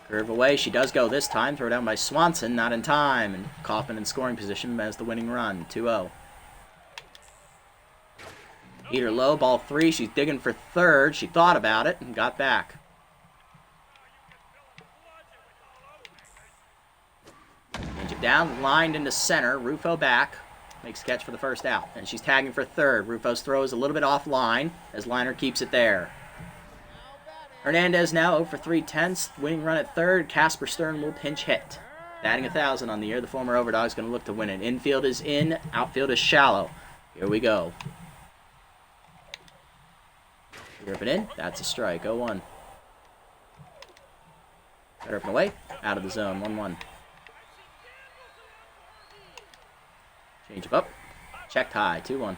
Curve away, she does go this time. Throw down by Swanson, not in time. And Kaufman in scoring position as the winning run. 2-0. Heater low, ball 3. She's digging for third. She thought about it and got back. Change it down, lined into center. Rufo back. Makes catch for the first out. And she's tagging for third. Rufo's throw is a little bit offline as Liner keeps it there. Hernandez now 0 for 3 tenths. Winning run at third. Casper Stern will pinch hit. Batting 1,000 on the year. The former Overdog's going to look to win it. Infield is in. Outfield is shallow. Here we go. Rip it in. That's a strike. 0-1. Better up and away. Out of the zone. 1-1. Change up. Checked high, 2-1.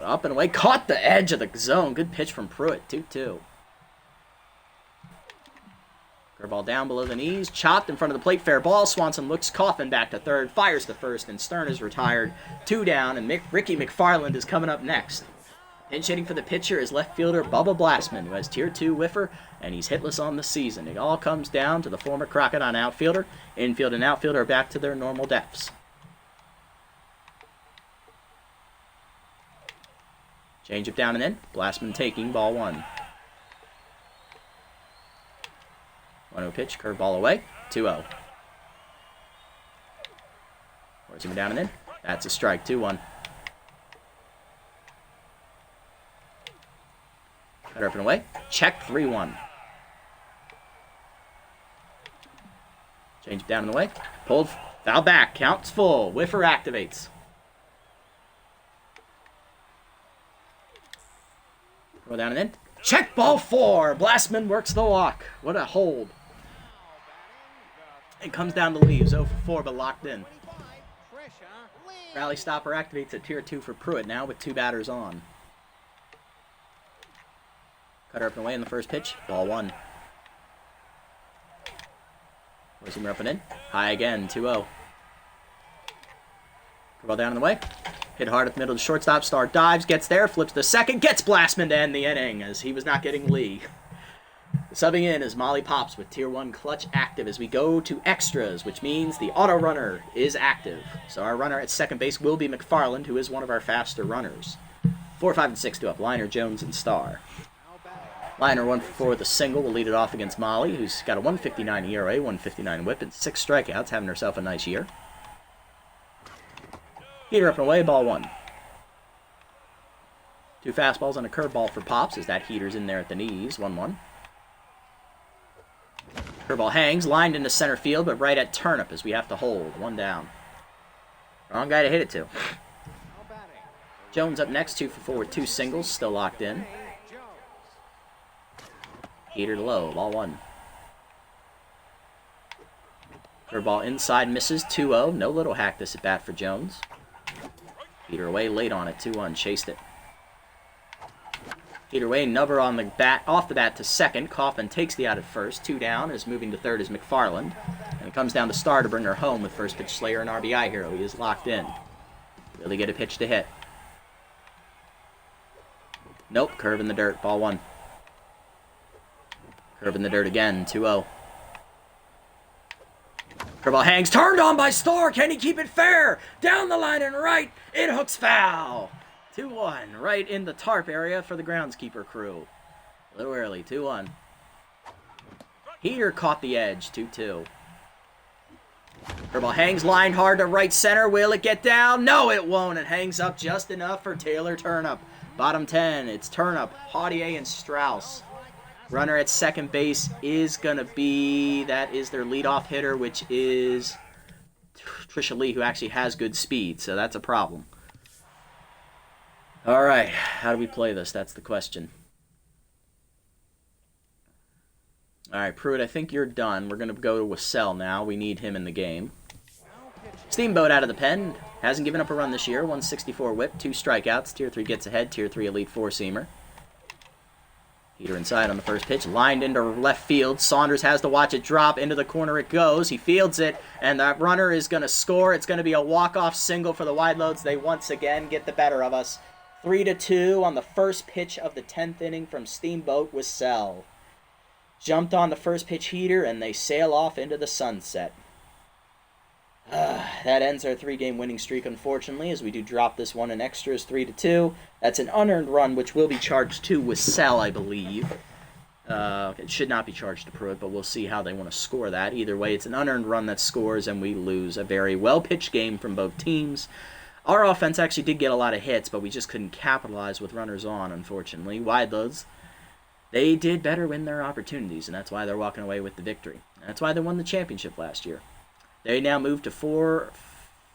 Up and away, caught the edge of the zone. Good pitch from Pruitt, 2-2. Curveball down below the knees, chopped in front of the plate, fair ball. Swanson looks Coffin back to third, fires to first, and Stern is retired. 2 down, and Ricky McFarland is coming up next. Pinch hitting for the pitcher is left fielder Bubba Blastman, who has Tier 2 whiffer, and he's hitless on the season. It all comes down to the former Crocodile outfielder. Infield and outfield are back to their normal depths. Changeup down and in. Blastman taking, ball 1. 1-0 pitch, curveball away, 2-0. Forcing him down and in. That's a strike, 2-1. Cutter up and away. Check, 3-1. Change down and away. Pulled, foul back, counts full. Whiffer activates. Go down and in. Check, ball 4. Blastman works the walk. What a hold. It comes down to leaves, 0 for 4, but locked in. Rally stopper activates at Tier 2 for Pruitt now with 2 batters on. Cutter up and away in the first pitch, ball 1. Forcing her up and in. High again, 2-0. Ball down and away. Hit hard at the middle of the shortstop. Star dives, gets there, flips to second, gets Blastman to end the inning as he was not getting Lee. Subbing in is Molly Pops with Tier 1 clutch active as we go to extras, which means the auto runner is active. So our runner at second base will be McFarland, who is one of our faster runners. 4, 5, and 6 to up. Liner, Jones, and Star. Liner 1 for 4 with a single will lead it off against Molly, who's got a 1.59 ERA, 1.59 whip, and 6 strikeouts, having herself a nice year. Heater up and away, ball 1. 2 fastballs and a curveball for Pops as that heater's in there at the knees, 1-1. Curveball hangs, lined into center field, but right at turnip as we have to hold. 1 down. Wrong guy to hit it to. Jones up next, 2 for 4 with 2 singles, still locked in. Heater to low, ball 1. Curveball inside misses, 2-0. No little hack this at bat for Jones. Heater away, late on it, 2-1, chased it. Heater away, Nubber on the bat, off the bat to second. Coffin takes the out at first. 2 down, as moving to third is McFarland. And it comes down to Star to bring her home with first pitch Slayer and RBI hero. He is locked in. Really get a pitch to hit. Nope, curve in the dirt, ball 1. Curve in the dirt again, 2-0. Curveball hangs, turned on by Star. Can he keep it fair? Down the line and right, it hooks foul. 2-1, right in the tarp area for the groundskeeper crew. A little early, 2-1. Heater caught the edge, 2-2. Curveball hangs, lined hard to right center. Will it get down? No, it won't. It hangs up just enough for Taylor Turnup. Bottom 10, it's Turnup, Haudier, and Strauss. Runner at second base is going to be, that is their leadoff hitter, which is Trisha Lee, who actually has good speed, so that's a problem. All right, how do we play this? That's the question. All right, Pruitt, I think you're done. We're going to go to Wassell now. We need him in the game. Steamboat out of the pen. Hasn't given up a run this year. 164 whip, 2 strikeouts. Tier 3 gets ahead. Tier 3 elite 4-seamer. Heater inside on the first pitch. Lined into left field. Saunders has to watch it drop. Into the corner it goes. He fields it, and that runner is going to score. It's going to be a walk-off single for the Wideloads. They once again get the better of us. 3-2 on the first pitch of the 10th inning from Steamboat Wassell. Jumped on the first pitch heater, and they sail off into the sunset. That ends our 3-game winning streak, unfortunately, as we do drop this one in extras, 3-2. That's an unearned run, which will be charged to Wassell, I believe. It should not be charged to Pruitt, but we'll see how they want to score that. Either way, it's an unearned run that scores, and we lose. A very well-pitched game from both teams. Our offense actually did get a lot of hits, but we just couldn't capitalize with runners on, unfortunately. Wideloads, they did better win their opportunities, and that's why they're walking away with the victory. That's why they won the championship last year. They now move to 4-4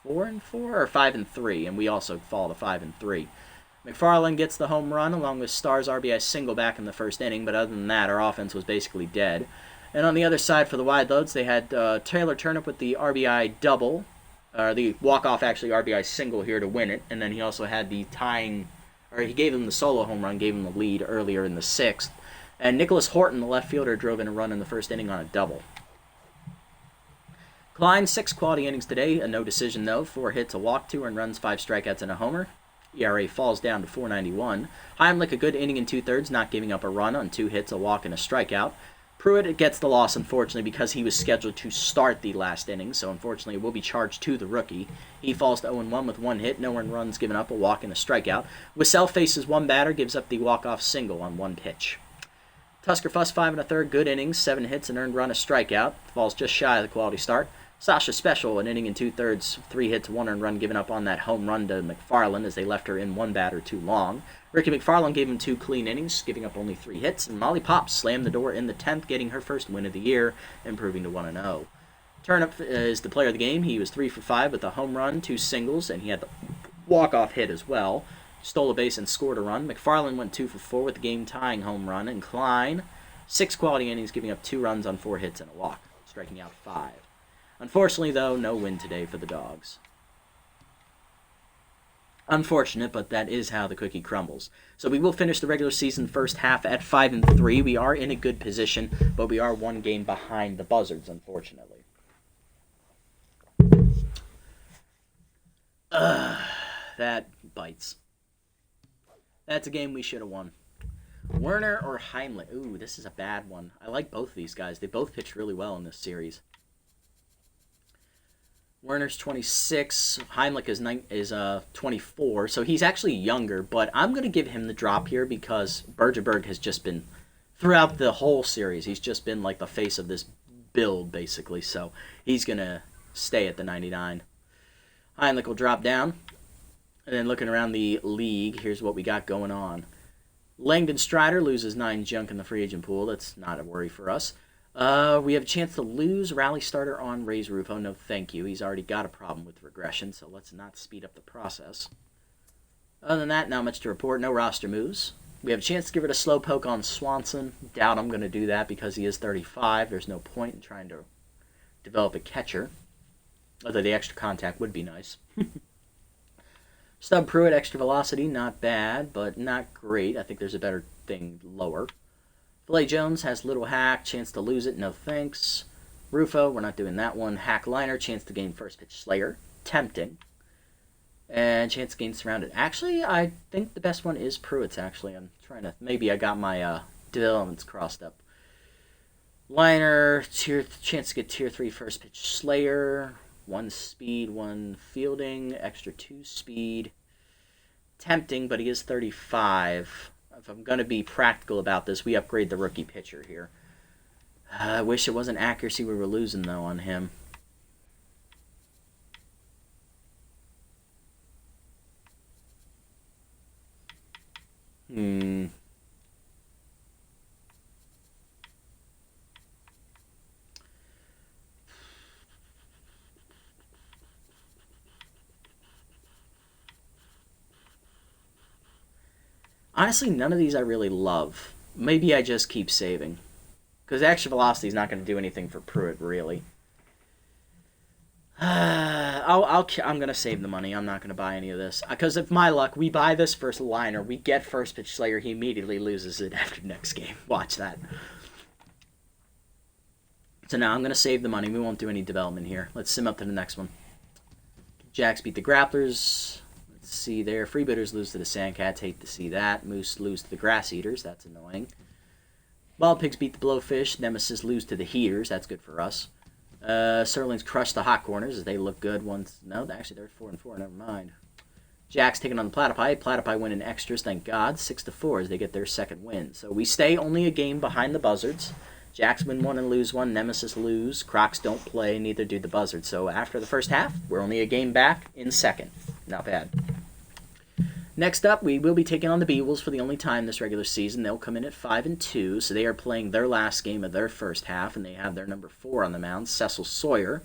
or 5-3, and we also fall to 5-3. McFarland gets the home run along with Star's RBI single back in the first inning, but other than that, our offense was basically dead. And on the other side for the Wideloads, they had Taylor Turnup with the RBI double the walk-off actually RBI single here to win it, and then he also had the tying, or he gave him the solo home run, gave him the lead earlier in the 6th. And Nicholas Horton, the left fielder, drove in a run in the first inning on a double. Klein, 6 quality innings today, a no decision though, 4 hits, a walk, 2 earned runs, 5 strikeouts, and a homer. ERA falls down to 4.91. Heimlich, a good inning and 2/3, not giving up a run on 2 hits, a walk, and a strikeout. Pruitt gets the loss, unfortunately, because he was scheduled to start the last inning, so unfortunately will be charged to the rookie. He falls to 0-1 with 1 hit, no earned runs given up, a walk, and a strikeout. Wissell faces 1 batter, gives up the walk-off single on 1 pitch. Tusker Fuss, 5 1/3, good innings, 7 hits, an earned run, a strikeout. Falls just shy of the quality start. Sasha Special, an inning and 2/3, 3 hits, 1 earned run given up on that home run to McFarland as they left her in 1 batter too long. Ricky McFarland gave him 2 clean innings, giving up only 3 hits, and Molly Pops slammed the door in the 10th, getting her first win of the year, improving to 1-0. Turnip is the player of the game. He was 3 for 5 with a home run, 2 singles, and he had the walk-off hit as well. Stole a base and scored a run. McFarland went 2 for 4 with the game-tying home run, and Klein, 6 quality innings, giving up 2 runs on 4 hits and a walk, striking out 5. Unfortunately, though, no win today for the Dogs. Unfortunate, but that is how the cookie crumbles. So we will finish the regular season first half at 5-3. We are in a good position, but we are 1 game behind the Buzzards, unfortunately. That bites. That's a game we should have won. Werner or Heimlich? Ooh, this is a bad one. I like both of these guys. They both pitched really well in this series. Werner's 26, Heimlich is 24, so he's actually younger, but I'm going to give him the drop here because Bergeberg has just been, throughout the whole series, he's just been like the face of this build, basically, so he's going to stay at the 99. Heimlich will drop down, and then looking around the league, here's what we got going on. Langdon Strider loses 9 junk in the free agent pool. That's not a worry for us. We have a chance to lose rally starter on Ray's Rufo. No, thank you. He's already got a problem with regression, so let's not speed up the process. Other than that, not much to report. No roster moves. We have a chance to give it a slow poke on Swanson. Doubt I'm going to do that because he is 35. There's no point in trying to develop a catcher. Although the extra contact would be nice. Stub Pruitt, extra velocity, not bad, but not great. I think there's a better thing lower. Filet Jones has little hack, chance to lose it, no thanks. Rufo, we're not doing that one. Hack liner, chance to gain first pitch Slayer, tempting. And chance to gain surrounded. Actually, I think the best one is Pruitt's, actually. I'm trying to, maybe I got my developments crossed up. Liner, chance to get tier 3 first pitch Slayer. 1 speed, 1 fielding, extra 2 speed. Tempting, but he is 35. If I'm going to be practical about this, we upgrade the rookie pitcher here. I wish it wasn't accuracy we were losing, though, on him. Honestly, none of these I really love. Maybe I just keep saving. Because extra velocity is not going to do anything for Pruitt, really. I'm going to save the money. I'm not going to buy any of this. Because if my luck, we buy this first liner, we get first pitch Slayer, he immediately loses it after next game. Watch that. So now I'm going to save the money. We won't do any development here. Let's sim up to the next one. Jacks beat the Grapplers. Let's see there. Freebooters lose to the Sandcats. Hate to see that. Moose lose to the Grass Eaters. That's annoying. Bald Pigs beat the Blowfish. Nemesis lose to the Heaters. That's good for us. Sirloins crush the Hot Corners as they look good. No, actually they're 4-4. Never mind. Jacks taking on the Platypi. Platypi win in extras, thank God. 6-4 as they get their second win. So we stay only a game behind the Buzzards. Jacks win 1 and lose 1. Nemesis lose. Crocs don't play. Neither do the Buzzards. So after the first half, we're only a game back in second. Not bad. Next up, we will be taking on the Beewolves for the only time this regular season. They'll come in at 5-2, so they are playing their last game of their first half, and they have their number 4 on the mound, Cecil Sawyer,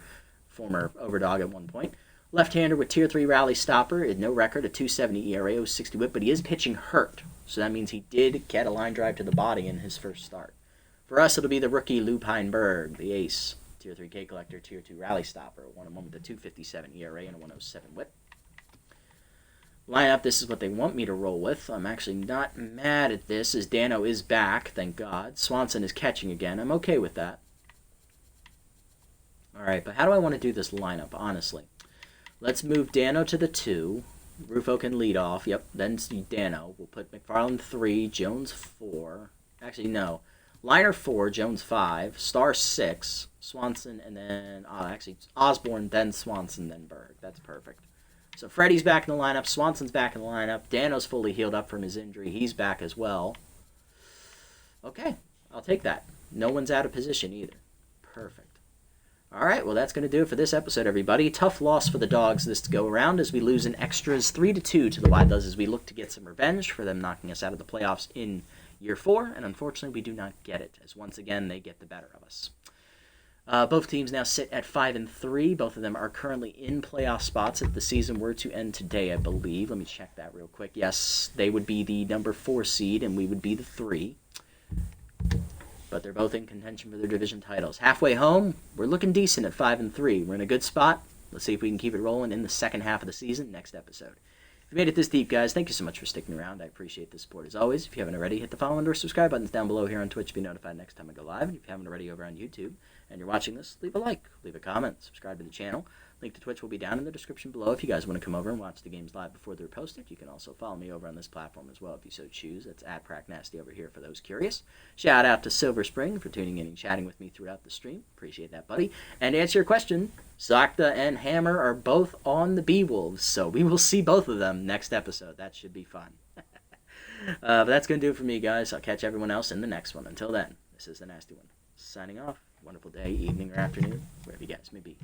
former Overdog at one point. Left-hander with Tier 3 rally stopper, no record, a 2.70 ERA, 0.60 whip, but he is pitching hurt, so that means he did get a line drive to the body in his first start. For us, it'll be the rookie Lou Pineberg, the ace. Tier 3 K Collector, Tier 2 Rally Stopper, 1-1 with a 2.57 ERA and a 1.07 WHIP. Lineup, this is what they want me to roll with. I'm actually not mad at this, as Danno is back, thank God. Swanson is catching again. I'm okay with that. Alright, but how do I want to do this lineup, honestly? Let's move Danno to the 2. Rufo can lead off. Yep, then Danno. We'll put McFarland 3, Jones 4. Actually, no. Liner 4, Jones 5, Star 6, Swanson, and then, actually, Osborne, then Swanson, then Berg. That's perfect. So Freddie's back in the lineup, Swanson's back in the lineup, Danno's fully healed up from his injury, he's back as well. Okay, I'll take that. No one's out of position either. Perfect. Alright, well that's going to do it for this episode, everybody. Tough loss for the Dogs this go around as we lose in extras 3-2 to the Wideloads as we look to get some revenge for them knocking us out of the playoffs in Year 4, and unfortunately we do not get it, as once again they get the better of us. Both teams now sit at 5-3. Both of them are currently in playoff spots if the season were to end today, I believe. Let me check that real quick. Yes, they would be the number 4 seed, and we would be the 3. But they're both in contention for their division titles. Halfway home, we're looking decent at 5-3. We're in a good spot. Let's see if we can keep it rolling in the second half of the season next episode. If you made it this deep, guys, thank you so much for sticking around. I appreciate the support as always. If you haven't already, hit the follow and or subscribe buttons down below here on Twitch to be notified next time I go live. And if you haven't already over on YouTube and you're watching this, leave a like, leave a comment, subscribe to the channel. Link to Twitch will be down in the description below if you guys want to come over and watch the games live before they're posted. You can also follow me over on this platform as well if you so choose. That's @PracNasty over here for those curious. Shout out to Silver Spring for tuning in and chatting with me throughout the stream. Appreciate that, buddy. And to answer your question, Zakta and Hammer are both on the B-Wolves, so we will see both of them next episode. That should be fun. But that's going to do it for me, guys. I'll catch everyone else in the next one. Until then, this is the Nasty One. Signing off. Wonderful day, evening, or afternoon, wherever you guys may be.